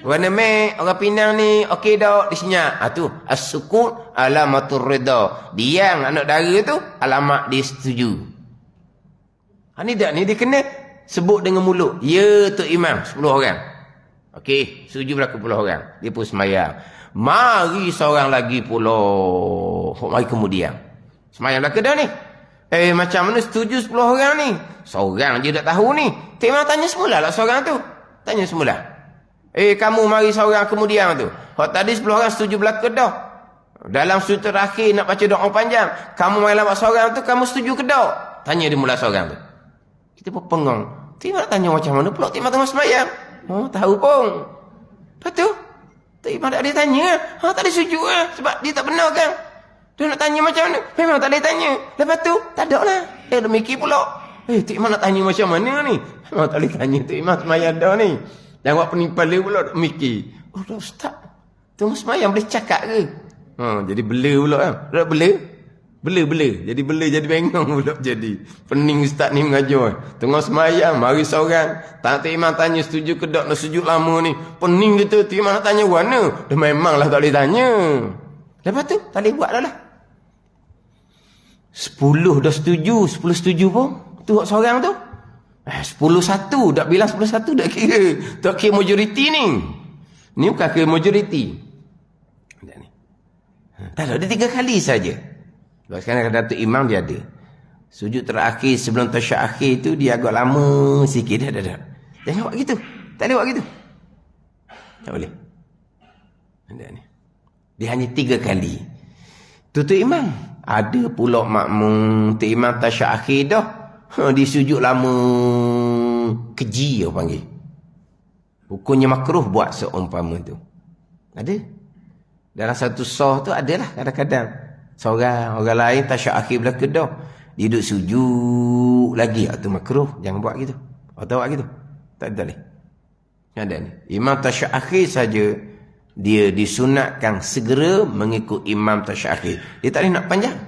Warna mek, orang pinang ni, okey dah, dia senyap. Tu, as-sukut alamatur rida. Diam anak dara tu, alamat dia setuju. Ni tak ni, dia kena sebut dengan mulut. Ya tu imam, 10 orang. Okey, setuju berlaku 10 orang. Dia pun semayang. Mari seorang lagi pula. Mari kemudian. Semayang berlaku dah ni. Macam mana setuju 10 orang ni? Seorang je tak tahu ni. Tok Imam tanya semula lah seorang tu. Tanya semula. Kamu mari seorang kemudian tu. Hak tadi 10 orang setuju berlaku dah. Dalam sujud terakhir nak baca doa panjang. Kamu mari lawat seorang tu, kamu setuju ke tak? Tanya dia mula seorang tu. Kita pun pengang. Tok Imam tanya macam mana pula Tok Imam tengah semayang. Tahu pun. Lepas tu, Tok Imam tak ada tanya. Tak ada sujud sebab dia tak benar kan. Dia nak tanya macam mana? Memang tak boleh tanya. Lepas tu, tak ada lah. Dia mikir pula. Tok Imam nak tanya macam mana ni? Memang tak boleh tanya. Tok Imam semayang dah ni. Dan buat penimpala pula mikir. Oh, dah ustaz. Tengok semayang boleh cakap ke? Jadi bela pula kan. Tak bela? Bela. Jadi bela jadi bengong pula jadi. Pening ustaz ni mengajar. Tengok semayang, mari seorang. Tok Imam tanya setuju ke tak nak sujud lama ni. Pening gitu. Tok Imam nak tanya mana? Dah memanglah tak boleh tanya. Lepas tu, tak boleh buat dah lah. 10 dah setuju, 10 setuju pun. Tu seorang tu. 10-1, tak bilang 10-1 tak kira. Tak kira majoriti ni. Ni bukan kira majoriti. Tak ada, dia 3 kali saja. Sekarang Datuk Imam dia ada. Sujud terakhir sebelum tasyahud akhir tu dia agak lama sikit. Dah. Jangan buat gitu. Tak boleh buat gitu. Tak boleh. Dia hanya 3 kali. Tutup Imam. Ada pula makmum Tok Imam tasyahud akhir dah. Dia sujud lama. Keji orang panggil. Hukumnya makruh buat seumpama tu. Ada. Dalam satu sah tu adalah kadang-kadang. Seorang, orang lain tasyahud akhir belakang dah. Dia duduk sujud lagi. Itu makruh. Jangan buat gitu. Atau buat gitu. Tak boleh. Ada ni. Imam tasyahud akhir saja. Dia disunatkan segera mengikut imam tasyahud akhir. Dia tak boleh nak panjang.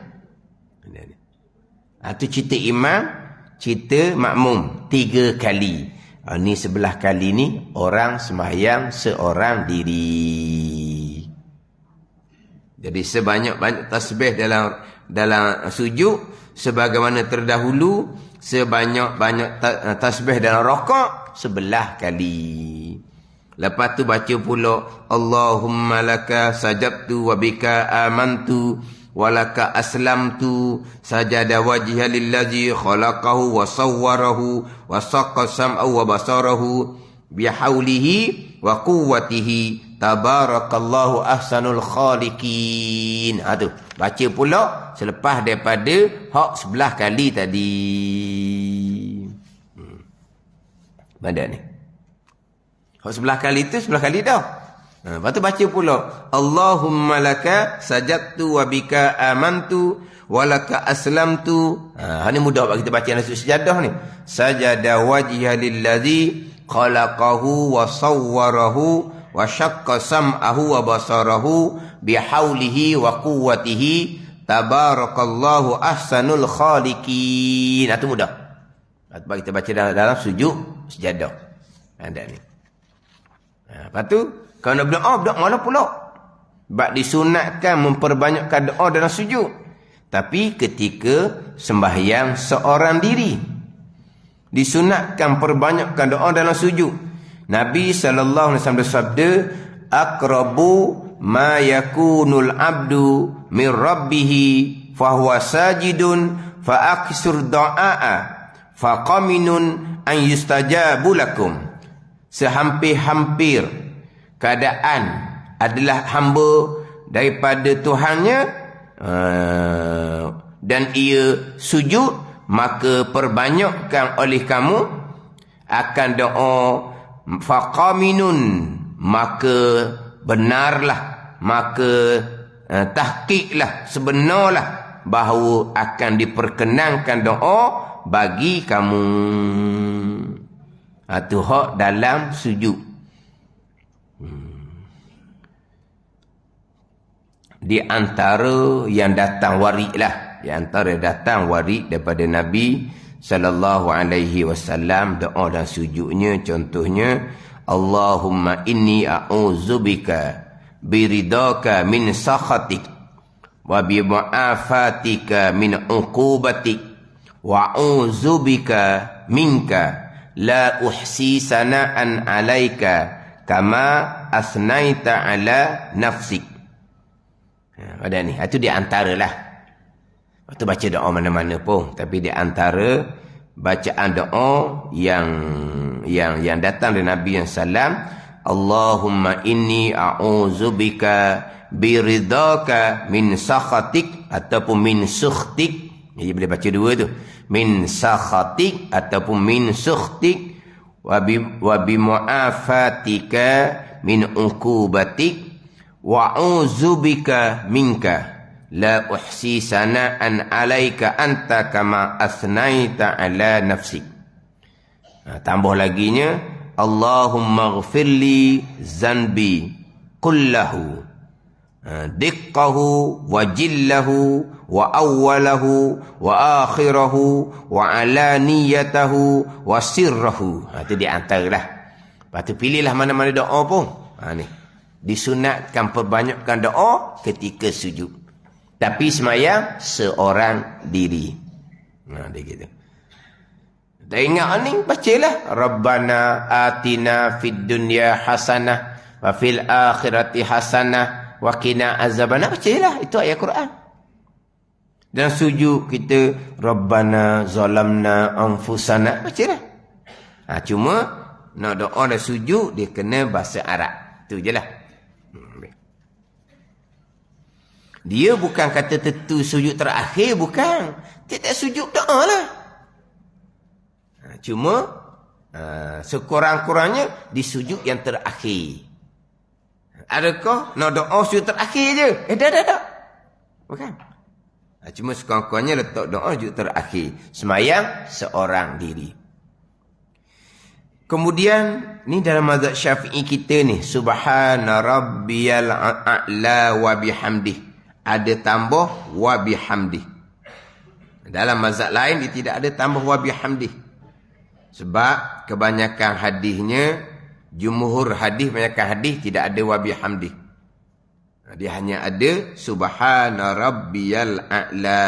Itu cerita imam, cerita makmum 3 kali. Ni sebelah kali ni orang sembahyang seorang diri. Jadi sebanyak-banyak tasbih dalam sujud sebagaimana terdahulu, sebanyak-banyak tasbih dalam rakaat sebelah kali. Lepas tu baca pula Allahumma laka sajabtu wa bika amantu wa laka aslamtu sajada wajha lillazi khalaqahu wa sawwarahu wa saqqa sam'ahu wa basarahu bihaulihi wa quwwatihi tabarakallahu ahsanul khaliqin. Tu baca pula selepas daripada hak sebelah kali tadi. Mana ni? Sebelah kali tu, sebelah kali dah. Lepas tu baca pula. Allahumma laka sajadtu wa bika amantu wa laka aslamtu. Ini mudah bagi kita baca dalam sejadah ni. Sajada wajha lillazi khalaqahu wa sawwarahu wa syaqqa sam'ahu wa basarahu bihaulihi wa quwwatihi tabarakallahu ahsanul khaliqin. Itu mudah. Bagi kita baca dalam sujud sejadah. Ada ni. Lepas tu, kalau nak berdoa malah pula. Sebab disunatkan memperbanyakkan doa dalam sujud. Tapi ketika sembahyang seorang diri, disunatkan perbanyakkan doa dalam sujud. Nabi SAW bersabda, aqrabu ma yakunul abdu min rabbihi fahuwa sajidun fa aksur doa'a fa qaminun an yustajabu lakum. Sehampir-hampir keadaan adalah hamba daripada Tuhannya dan ia sujud, maka perbanyakkan oleh kamu akan doa faqaminun, maka benarlah, maka tahqiqlah, sebenarlah bahawa akan diperkenankan doa bagi kamu. Itu hak dalam sujud. Di antara yang datang warid lah. Di antara datang warid daripada Nabi SAW doa dan sujudnya. Contohnya, Allahumma inni a'udzubika biridaka min sakhatik wa bi mu'afatika min uqubatik wa a'udzubika minka la uhsi sana'an alaika kama asnaita ala nafsik. Ada ni. Itu di antara lah. Itu baca doa mana-mana pun. Tapi di antara bacaan doa yang datang dari Nabi yang salam, Allahumma inni a'udzubika biridaka min sakhatik ataupun min sukhtik. Jadi boleh baca dua tu. Min sakhatik ataupun min sukhtik wa bi mu'afatika min uqubatik wa uzubika minka la uhsi sana'an 'alaika anta kama asnaita 'ala nafsik. Tambah laginya, Allahumma ghfirli zanbi kullahu diqqahu wa jillahu wa awwalahu wa akhirahu wa alaniyatahu wa sirrahu. Itu di antaralah. Lepas tu pilihlah mana-mana doa pun. Ni. Disunatkan perbanyakkan doa ketika sujud. Tapi semayang seorang diri. Dia gitu. Tak ingat ni, bacalah. Rabbana atina fid dunya hasanah wa fil akhirati hasanah wa qina azabannar. Bacalah. Itu ayat Quran. Dan sujud kita, Rabbana zalamna anfusana. Bacalah. Cuma, nak doa dan sujud, dia kena bahasa Arab. Itu je lah. Dia bukan kata tentu sujud terakhir, bukan. Tiap-tiap sujud doa lah. Cuma, sekurang-kurangnya di sujud yang terakhir. Adakah nak doa sujud terakhir je? Dah. Bukan. Cuma sekurang-kurangnya letak doa sujud terakhir. Semayang seorang diri. Kemudian, ni dalam mazhab Syafi'i kita ni, Subhana rabbiyal a'la wa bihamdih. Ada tambah wa bihamdih. Dalam mazhab lain dia tidak ada tambah wa bihamdih. Sebab kebanyakan hadisnya, jumhur hadis, kebanyakan hadis tidak ada wa bihamdih. Dia hanya ada Subhana rabbiyal a'la.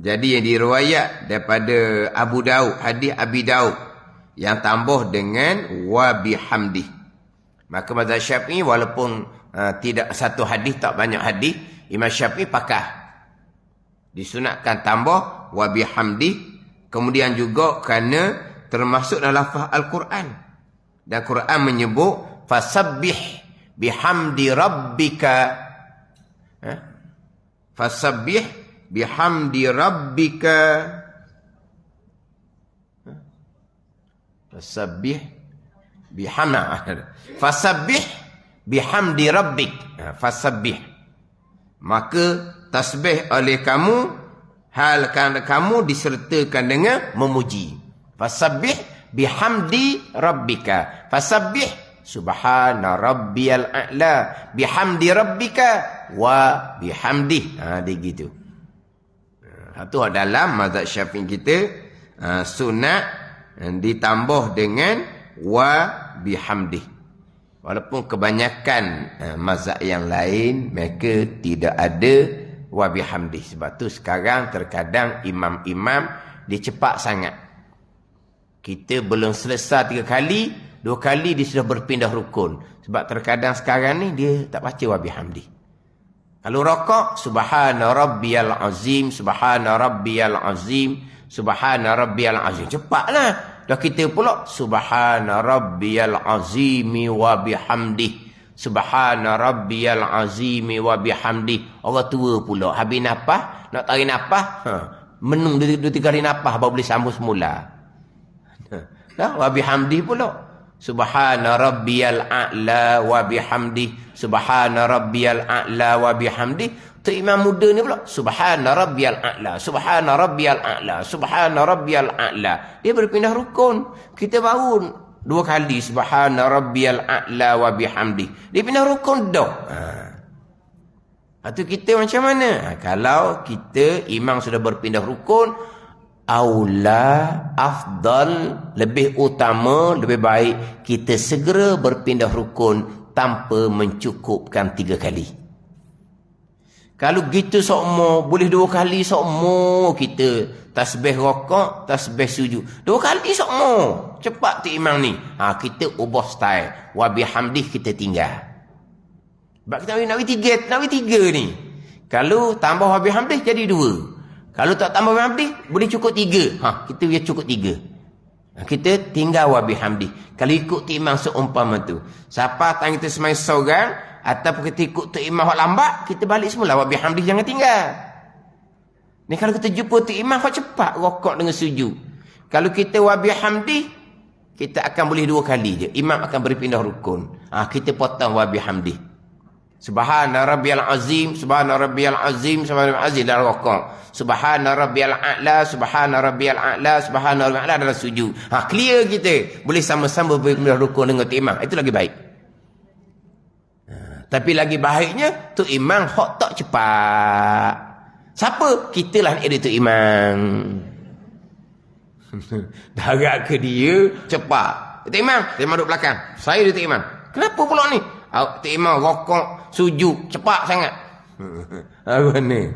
Jadi yang diriwayat daripada Abu Daud, hadis Abi Daud, yang tambah dengan wa bihamdih. Maka mazhab Syafi'i walaupun tidak satu hadis, tak banyak hadis, Imam Syafi'i pakar. Disunatkan tambah wa bihamdih. Kemudian juga kerana termasuk dalam lafaz Al-Quran. Dan Quran menyebut fasabbih bihamdi rabbika. Fasabbih bihamdi rabbika. Fasabbih bihamdi rabbik. Fasabbih. Maka tasbih oleh kamu, halkan kamu disertakan dengan memuji. Fasabbih bihamdi rabbika. Fasabbih subhana rabbiyal a'la bihamdi rabbika wa bihamdih. Dia gitu. Itu dalam mazhab Syafi'i kita, sunat ditambah dengan wa bihamdih. Walaupun kebanyakan mazhab yang lain mereka tidak ada wa bihamdih. Sebab tu sekarang terkadang imam-imam dia cepat sangat. Kita belum selesai 3 kali, 2 kali dia sudah berpindah rukun. Sebab terkadang sekarang ni dia tak baca wa bihamdih. Kalau rakaat, subhana rabbiyal azim, subhana rabbiyal azim, subhana rabbiyal azim. Cepatlah. Dah kita pula subhana rabbiyal azimi wa bihamdih. Subhana rabbiyal azimi wa bihamdih. Orang tua pula habis nafas, nak tarik nafas, menung 2-3 kali nafas baru boleh sambung semula. Dah wa bihamdih pula. Subhana rabbiyal a'la wa bihamdih. Subhana rabbiyal a'la wa bihamdih. Tu imam muda ni pula, subhana rabbiyal a'la, subhana rabbiyal a'la, subhana rabbiyal a'la. Dia berpindah rukun. Kita baru 2 kali subhana rabbiyal a'la wa bihamdih. Dia pindah rukun dah. Itu kita macam mana? Kalau kita imam sudah berpindah rukun, aula, afdal, lebih utama, lebih baik kita segera berpindah rukun tanpa mencukupkan 3 kali. Kalau gitu sokmo, boleh 2 kali sokmo kita. Tasbih rakaat, tasbih sujud. 2 kali sokmo. Cepat tu imam ni. Kita ubah style. Wa bihamdih kita tinggal. Sebab kita nak bagi 3 ni. Kalau tambah wa bihamdih jadi 2. Kalau tak tambah wa bihamdih, boleh cukup 3. Kita biar cukup 3. Kita tinggal wa bihamdih. Kalau ikut tu imam seumpama tu. Siapa tang kita semai seorang, ataupun kita ikut tu imam yang lambat, kita balik semula wa bihamdih, jangan tinggal. Ni kalau kita jumpa tu imam yang cepat rokok dengan sujud. Kalau kita wa bihamdih, kita akan boleh 2 kali je. Imam akan berpindah rukun. Kita potong wa bihamdih. Subhana rabbiyal azim, subhana rabbiyal azim, subhana rabbiyal azim dalam rukuk. Subhana rabbiyal a'la, subhana rabbiyal a'la, subhana rabbiyal a'la dalam sujud. Clear kita. Boleh sama-sama berpindah rukuk dengan tu imam. Itu lagi baik. Tapi lagi baiknya tu imam hok tak cepat. Siapa? Kitalah dia tu imam. Darat ke dia cepat. Tu imam duduk belakang. Saya dia tu imam. Kenapa pula ni? Tu imam rokok, sujud, cepat sangat. Apa ni?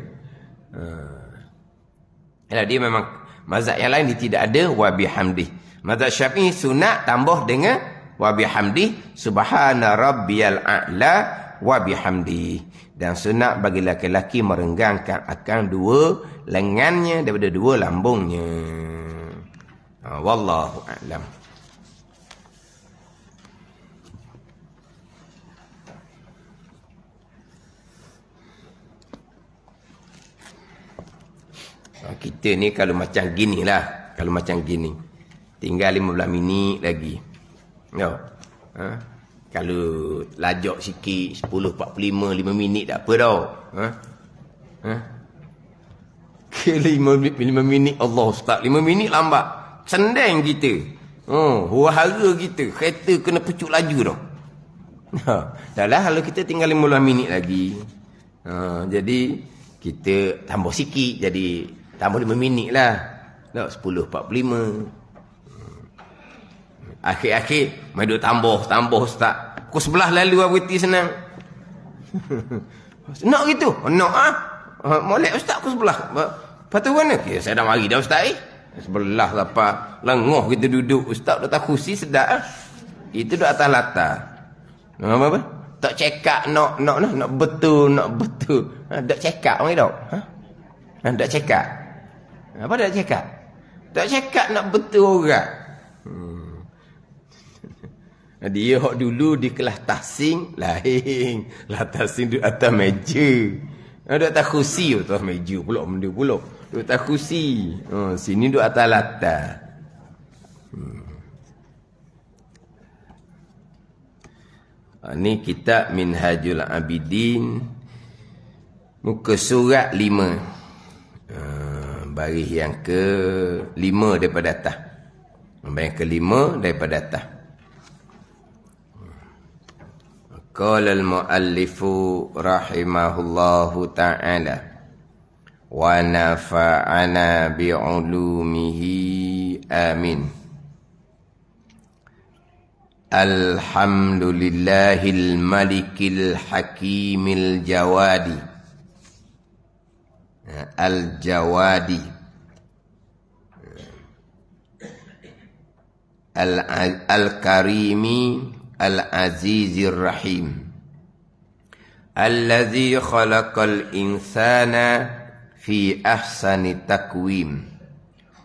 Dia memang mazhab yang lain dia tidak ada wa bihamdih. Mazhab Syafi'i sunat tambah dengan wa bihamdih, subhana rabbiyal a'la wa bihamdih. Dan sunat bagi laki-laki merenggangkan akan dua lengannya daripada dua lambungnya. Wallahu a'lam. Kita ni kalau macam gini lah. Kalau macam gini. Tinggal 15 minit lagi. Kalau lajak sikit 10.45 5 minit tak apa tau. 5 minit Allah Ustaz. 5 minit lambat. Sendang kita. Huru-hara kita. Kereta kena pucuk laju tau. Dah lah kalau kita tinggal 15 minit lagi. Jadi kita tambah sikit jadi tambah 5 minit lah. 10.45. Akhir-akhir mai duk tambah Ustaz. Pukul 11 lalu berhenti senang. Nak gitu? Nak molek Ustaz pukul 11. Lepas tu mana? Saya dah mari dah Ustaz sebelah lepas lengoh kita duduk. Ustaz dah tak kursi sedap. Itu duduk atas latar. Apa? Tak cekak nak betul. Tak cekak mai dok. Tak cekak. Apa tak cekak? Tak cekak nak betul orang. Dia hok dulu di kelas tahsin lain. Lah tahsin duduk atas meja. Duduk atas kursi atas meja pula benda pula. Duduk atas kursi. Sini duduk atas latar. Ni kitab Minhajul Abidin muka surat 5. Baris yang ke-5 daripada atas. Baris yang ke-5 daripada atas. Qala al-muallifu rahimahullahu ta'ala wa nafa'ana bi'ulumihi amin. Alhamdulillahil malikil hakimil jawadi al-jawadi al-karimi al-azizir rahim alladzi khalaqal insana fi ahsani takwim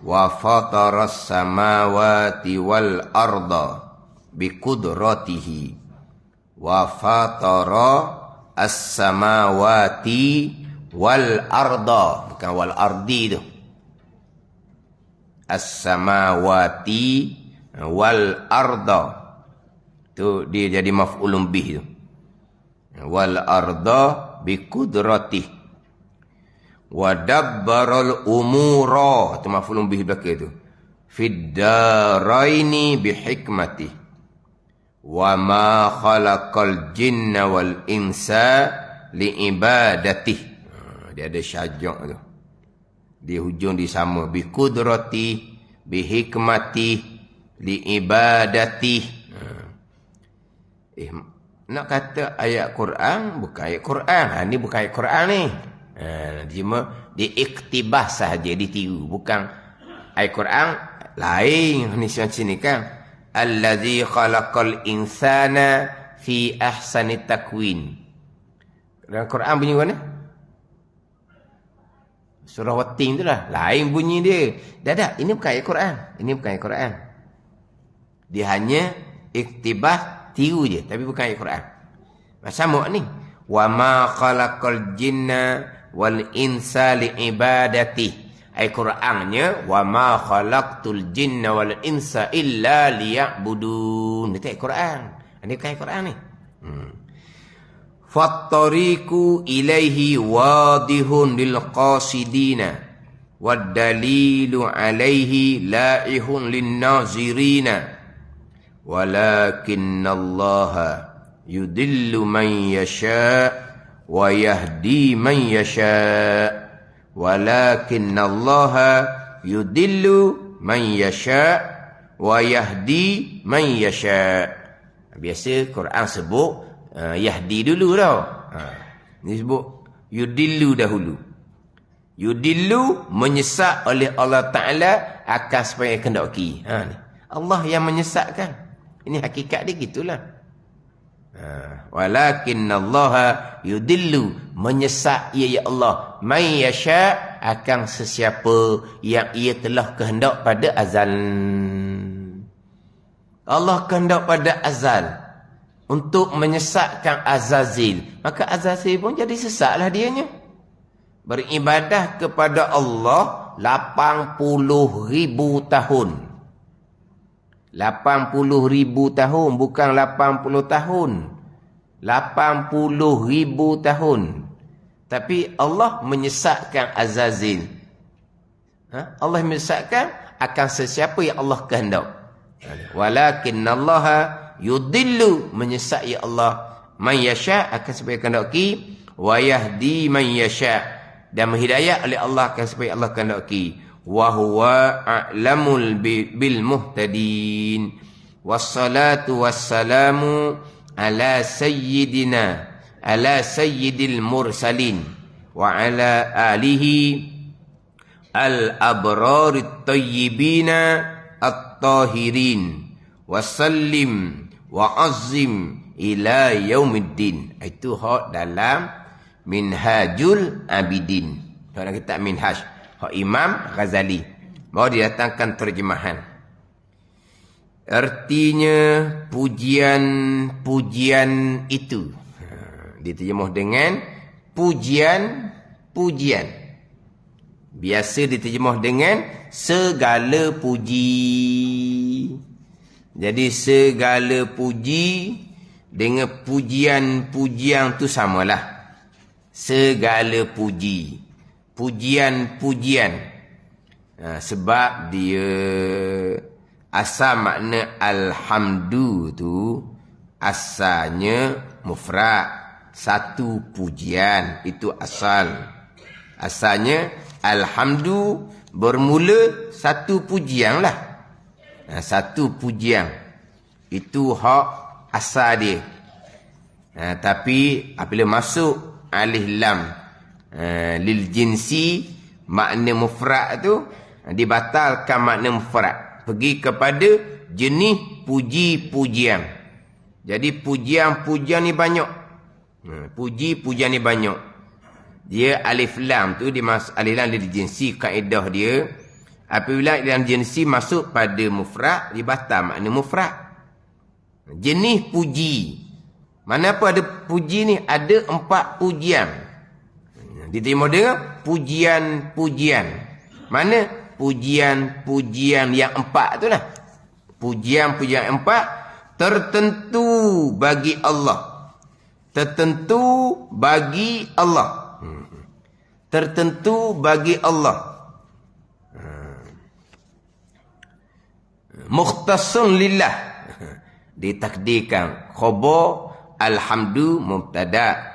wa fataras samawati wal arda biqudratihi wa fatara as-samawati wal arda, bukan wal ardi tu, as-samawati wal arda tu dia jadi maf'ulun bih tu. Wal arda bi qudratihi wa dabbaral umura tu maf'ulun bih belaka tu. Fid daraini bi hikmatihi wa ma khalaqal jinna wal insa li ibadatihi. Dia ada syajak tu. Dia hujung di sama bi qudratihi bi hikmatihi li ibadatihi. Nak kata ayat Quran bukan ayat Quran. Ni bukan ayat Quran ni. Cuma diiktibas sahaja, ditiru, bukan ayat Quran lain. Ni sini kan allazi khalaqal insana fi ahsani takwin. Dalam Quran bunyi mana? Surah Watin tu lah. Lain bunyi dia. Dah. Ini bukan ayat Quran. Ini bukan ayat Quran. Dia hanya iktibas, tiru je, tapi bukan ayat Quran. Sama ni. Wa ma khalaqal jinna wal insa li ibadati. Ayat Qurannya wa ma khalaqtul jinna wal insa illa liya'budun. Itu ayat Quran. Ini bukan ayat Quran ni. fattariqu ilaihi wadihun lil qasidina wad dalilu alaihi laihun lin nazirina walakinnallaha yudillu man yasha wa yahdi man yasha walakinnallaha yudillu man yasha wa yahdi man yasha. Biasa Quran sebut yahdi dulu tau. Ni sebut yudillu dahulu. Yudillu menyesak oleh Allah Ta'ala akan supaya kendaki. Ni. Allah yang menyesatkan. Ini hakikat dia gitulah. Walakinnallaha yudillu menyesak ia ya Allah man yasha akan sesiapa yang ia telah kehendak pada azal. Allah kehendak pada azal untuk menyesatkan Azazil, maka Azazil pun jadi sesatlah dianya. Beribadah kepada Allah 80,000 tahun. 80,000 tahun, bukan 80 tahun. 80,000 tahun. Tapi Allah menyesatkan Azazil. Allah menyesatkan akan sesiapa yang Allah kehendak. Walakinnallaha yudillu menyesat ya Allah man yasha akan supaya kehendaki wa yahdi man yasha dan menghidayah oleh Allah akan supaya Allah kehendaki wa huwa a'lamul bil muhtadin wassalatu wassalamu ala sayyidil mursalin wa ala alihi al abrarit tayyibina at-tahirin wasallim wa'azzim ila yaumiddin. Itu hak dalam Minhajul Abidin. Dalam kitab Minhaj hak Imam Ghazali. Baru didatangkan terjemahan. Artinya pujian-pujian itu. Diterjemah dengan pujian-pujian. Biasa diterjemah dengan segala puji. Jadi segala puji dengan pujian-pujian tu samalah. Segala puji. Pujian-pujian. Sebab dia asal makna alhamdu tu asalnya mufrad. Satu pujian. Itu asal. Asalnya alhamdu bermula satu pujian lah. Satu pujian. Itu hak asal dia. Tapi apabila masuk alif lam lil jinsi, makna mufrad tu dibatalkan makna mufrad. Pergi kepada jenis puji-pujian. Jadi pujian-pujian ni banyak. Puji-pujian ni banyak. Dia alif lam tu alif lam lil jinsi, kaedah dia apabila dalam jinsi masuk pada mufrad, dibatal makna mufrad. Jenis puji. Mana apa ada puji ni? Ada 4 pujian. Diterima dengan pujian-pujian. Mana? Pujian-pujian yang 4 tu lah. Pujian-pujian 4 tertentu bagi Allah. Tertentu bagi Allah. Tertentu bagi Allah. Mukhtasun lillah. Ditakdirkan khabar alhamdu mubtada.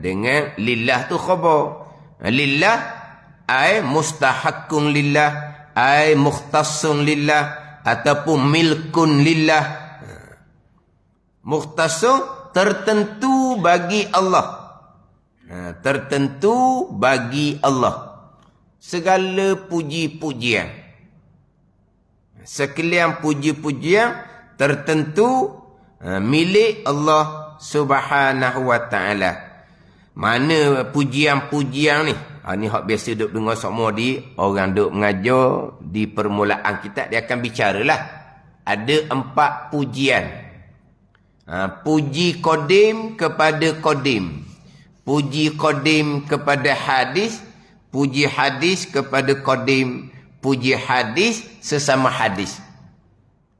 Dengan lillah tu khabar. Lillah ay mustahaqqun lillah, ay mukhtasun lillah ataupun milkun lillah. Mukhtasun tertentu bagi Allah. Tertentu bagi Allah. Segala puji-pujian. Sekalian puji-pujian tertentu milik Allah Subhanahu wa ta'ala. Mana pujian-pujian ni? Ni hak biasa duk dengar semua di orang duk mengajar di permulaan kita, dia akan bicaralah. Ada 4 pujian. Puji qadim kepada qadim. Puji qadim kepada hadis. Puji hadis kepada qadim. Puji hadis sesama hadis.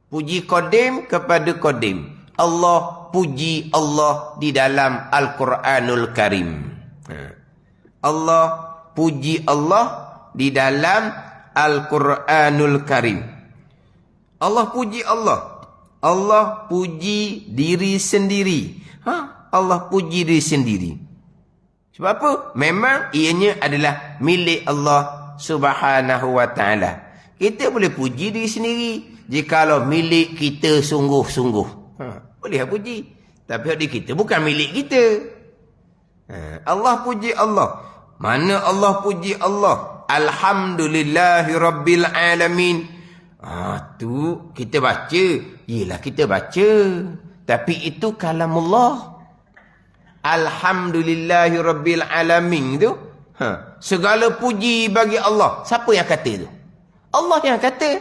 Puji qadim kepada qadim. Allah Allah puji Allah di dalam Al-Quranul Karim. Allah puji Allah di dalam Al-Quranul Karim. Allah puji Allah. Allah puji diri sendiri. Allah puji diri sendiri. Sebab apa? Memang ianya adalah milik Allah Subhanahu wa ta'ala. Kita boleh puji diri sendiri jikalau milik kita sungguh-sungguh. Boleh puji. Tapi adik kita bukan milik kita. Allah puji Allah. Mana Allah puji Allah? Alhamdulillahi Rabbil Alamin. Tu kita baca. Yelah kita baca. Tapi itu kalamullah. Alhamdulillahi Rabbil Alamin tu. Segala puji bagi Allah. Siapa yang kata tu? Allah yang kata.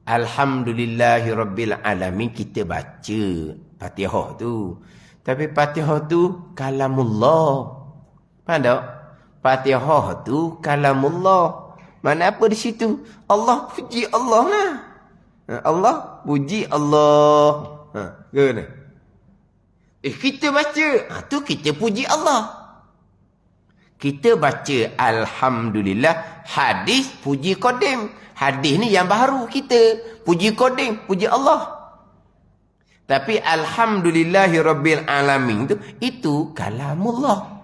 Alhamdulillahi Rabbil Alamin. Kita baca Fatihah tu. Tapi Fatihah tu kalamullah. Faham tak? Fatihah tu kalamullah. Mana apa di situ? Allah puji Allah lah. Allah puji Allah. Kena. Kita baca. Tu kita puji Allah. Kita baca Alhamdulillah. Hadis puji Qadim. Hadis ni yang baru kita. Puji Qadim. Puji Allah. Tapi Alhamdulillahi Rabbil Alamin tu. Itu kalamullah.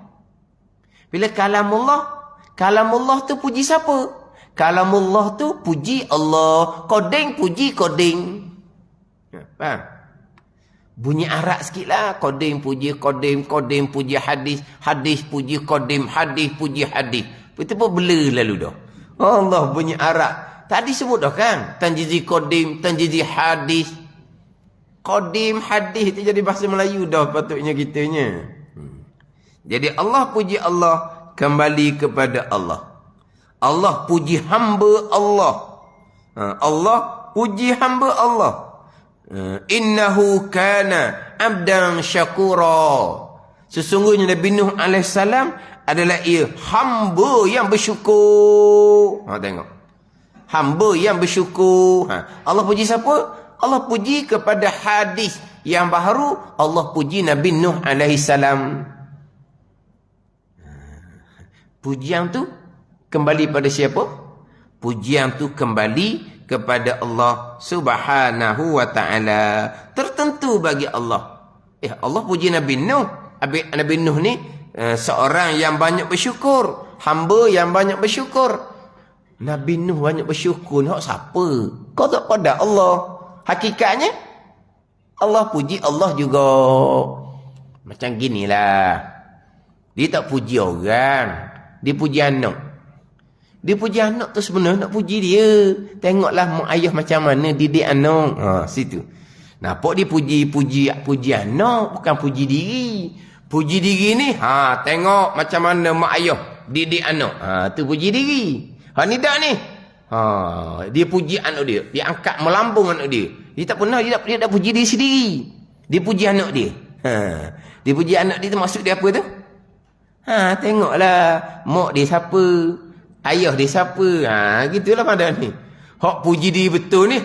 Bila kalamullah tu puji siapa? Kalamullah tu puji Allah. Qadim puji Qadim. Faham? Bunyi arak sikit lah. Qadim puji Qadim. Qadim puji hadis. Hadis puji Qadim. Hadis puji hadis. Itu pun bela lalu dah. Allah bunyi arak. Tadi sebut dah kan? Tanjizi Qadim. Tanjizi hadis. Qadim hadis itu jadi bahasa Melayu dah patutnya kitanya. Jadi Allah puji Allah. Kembali kepada Allah. Allah puji hamba Allah. Allah puji hamba Allah. Innahu kana abdan syakura. Sesungguhnya Nabi Nuh AS adalah ia hamba yang bersyukur. Tengok. Hamba yang bersyukur. Allah puji siapa? Allah puji kepada hadis yang baru. Allah puji Nabi Nuh AS. Pujian tu kembali pada siapa? Pujian tu kembali kepada Allah Subhanahu wa ta'ala. Tertentu bagi Allah. Allah puji Nabi Nuh. Nabi Nuh ni seorang yang banyak bersyukur. Hamba yang banyak bersyukur. Nabi Nuh banyak bersyukur. Nak siapa? Kau tak pada Allah. Hakikatnya Allah puji Allah juga. Macam ginilah. Dia tak puji orang. Dia puji anak. Dia puji anak tu sebenarnya nak puji dia. Tengoklah mak ayah macam mana didik anak. Situ. Nampak dia puji anak. Bukan puji diri. Puji diri ni. Tengok macam mana mak ayah didik anak. Tu puji diri. Ni tak ni. Dia puji anak dia. Dia angkat melambung anak dia. Dia tak pernah. Dia tak puji diri sendiri. Dia puji anak dia. Dia puji anak dia tu maksud dia apa tu? Tengoklah. Mak dia siapa? Ayah dia siapa? Gitulah pada ni. Hak puji diri betul ni.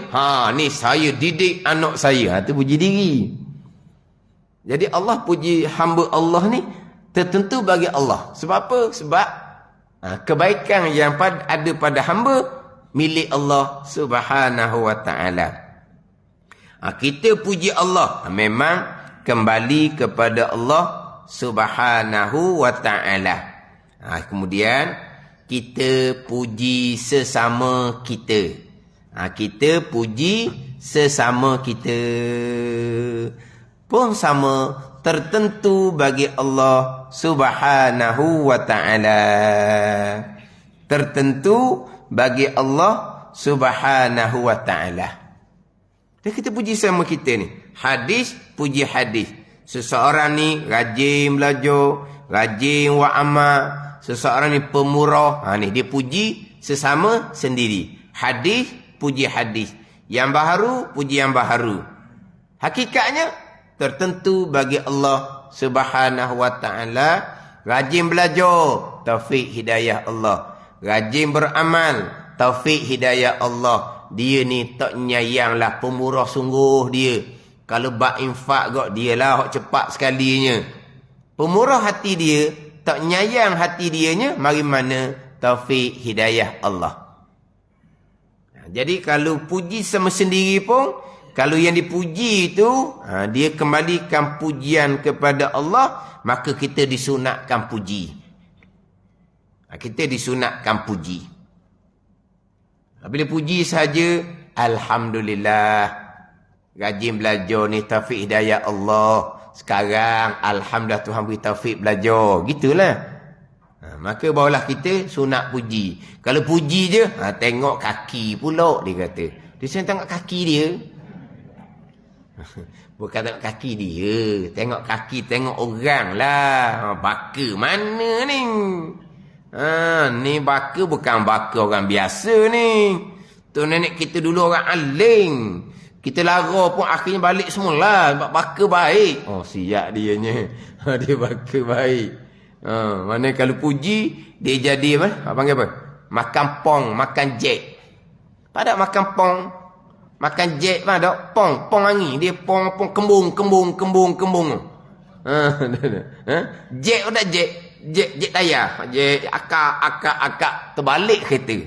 Ni saya didik anak saya. Tu puji diri. Jadi Allah puji hamba Allah ni tertentu bagi Allah. Sebab apa? Sebab kebaikan yang ada pada hamba milik Allah Subhanahu wa ta'ala. Kita puji Allah. Memang kembali kepada Allah Subhanahu wa ta'ala. Kemudian kita puji sesama kita. Kita puji sesama kita. Pun sama tertentu bagi Allah Subhanahu wa ta'ala. Tertentu bagi Allah Subhanahu wa ta'ala. Dan kita puji sama kita ni. Hadis puji hadis. Seseorang ni rajin belajar, rajin wa amal. Seseorang ni pemurah. Ni dia puji sesama sendiri. Hadis puji hadis. Yang baharu puji yang baharu. Hakikatnya tertentu bagi Allah Subhanahu wa ta'ala. Rajin belajar, taufik hidayah Allah. Rajin beramal, taufik hidayah Allah. Dia ni tak nyayanglah, pemurah sungguh dia. Kalau bak infak gak dia lah hok cepat sekalinya. Pemurah hati dia, tak nyayang hati dianya, mari mana taufik hidayah Allah. Jadi kalau puji sama sendiri pun, kalau yang dipuji itu, dia kembalikan pujian kepada Allah, maka kita disunatkan puji. Kita disunatkan puji. Bila puji saja, alhamdulillah. Rajin belajar ni taufik hidayah Allah. Sekarang alhamdulillah Tuhan beri taufik belajar. Gitulah. Maka barulah kita sunat puji. Kalau puji je, tengok kaki pula dia kata. Dia senang tengok kaki dia. Bukan tengok kaki dia. Tengok kaki, tengok orang lah. Baka mana ni? Ni baka bukan baka orang biasa ni. Tu nenek kita dulu orang aling. Kita lara pun akhirnya balik semula. Sebab baka baik. Oh, siap dianya. Dia baka baik. Mana kalau puji, dia jadi apa? Panggil apa? Makan pong, makan jack. Pada makan pong, makan jack pun ada. Pong, pong angin. Dia pong, kembung. Jack tak jack? Jack tayar. Jack akak. Terbalik kereta.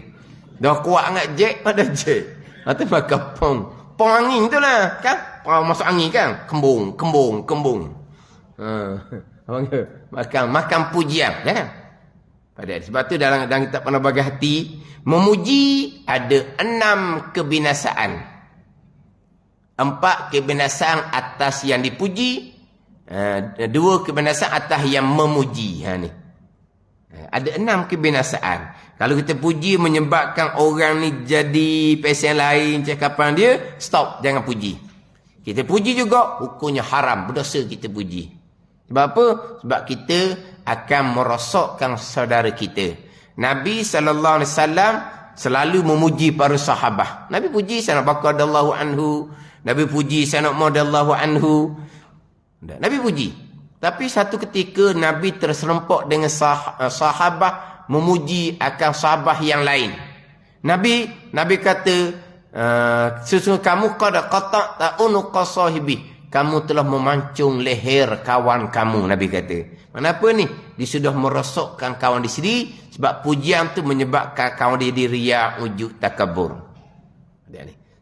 Dah kuat sangat jack pada jack. Atau makan pong. Pong angin tu lah, kan? Masuk angin kan? Kembung. Makan pujian, kan? Sebab tu dalam kitab Panah Bagi Hati, memuji ada 6 kebinasaan. 4 kebinasaan atas yang dipuji, 2 kebinasaan atas yang memuji. Ni. Ada 6 kebinasaan. Kalau kita puji menyebabkan orang ni jadi pesen lain cakapan dia, stop, jangan puji. Kita puji juga, hukumnya haram, berdosa kita puji. Sebab apa? Sebab kita akan merosakkan saudara kita. Nabi SAW selalu memuji para sahabat. Nabi puji Sayyidina Bakar radhiyallahu anhu, Nabi puji Sayyidina Umar radhiyallahu anhu. Nabi puji. Tapi satu ketika Nabi terserempak dengan sahabat memuji akan sahabat yang lain. Nabi kata, sesungguhnya kamu qad qata'ta unuqa sahibi. Kamu telah memancung leher kawan kamu, Nabi kata. Kenapa ni? Dia sudah merosakkan kawan di sini sebab pujian tu menyebabkan kawan dia riya, ujub, takabur.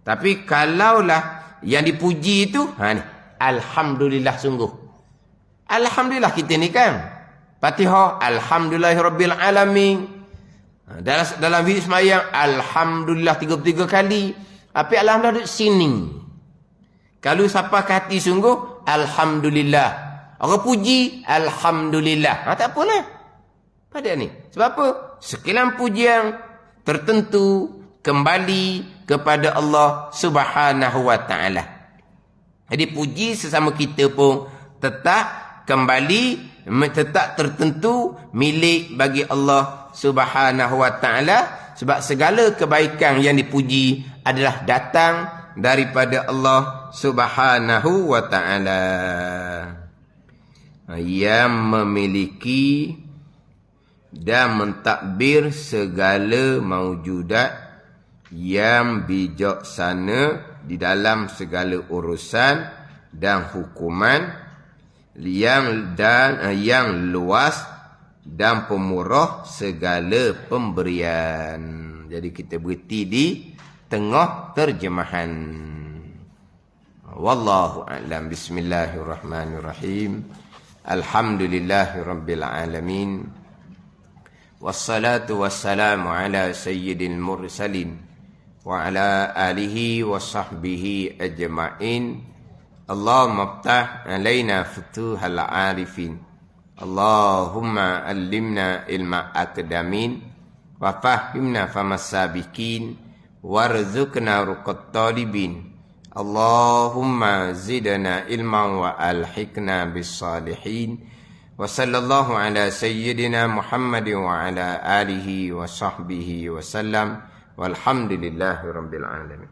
Tapi kalaulah yang dipuji itu, ni, alhamdulillah sungguh. Alhamdulillah kita ni kan. Fatihah, alhamdulillahirabbil alamin. Dalam wirid sembahyang, alhamdulillah 33 kali. Tapi alhamdulillah duduk sini. Kalau siapa ke hati sungguh, alhamdulillah. Orang puji, alhamdulillah. Tak apalah. Pada ni. Sebab apa? Sekian pujian tertentu kembali kepada Allah Subhanahu wa taala. Jadi puji sesama kita pun tetap kembali, tetap tertentu milik bagi Allah Subhanahu wa taala, sebab segala kebaikan yang dipuji adalah datang daripada Allah Subhanahu wa taala yang memiliki dan mentadbir segala maujudat, yang bijaksana di dalam segala urusan dan hukuman, yang luas dan pemurah segala pemberian. Jadi kita berhenti di tengah terjemahan. Wallahu a'lam. Bismillahirrahmanirrahim. Alhamdulillahirabbil alamin. Wassalatu wassalamu ala sayyidil mursalin wa ala alihi wa sahbihi ajma'in. Allahumma ftah alaina futuhal arifin. Allahumma allimna ilma akdamin wa fahimna famas sabiqin warzuqna ruqat talibin. Allahumma zidna ilman wa alhiqna bis salihin. Wa sallallahu ala sayyidina Muhammadin wa ala alihi wa sahbihi wa sallam. Walhamdulillahi rabbil alamin.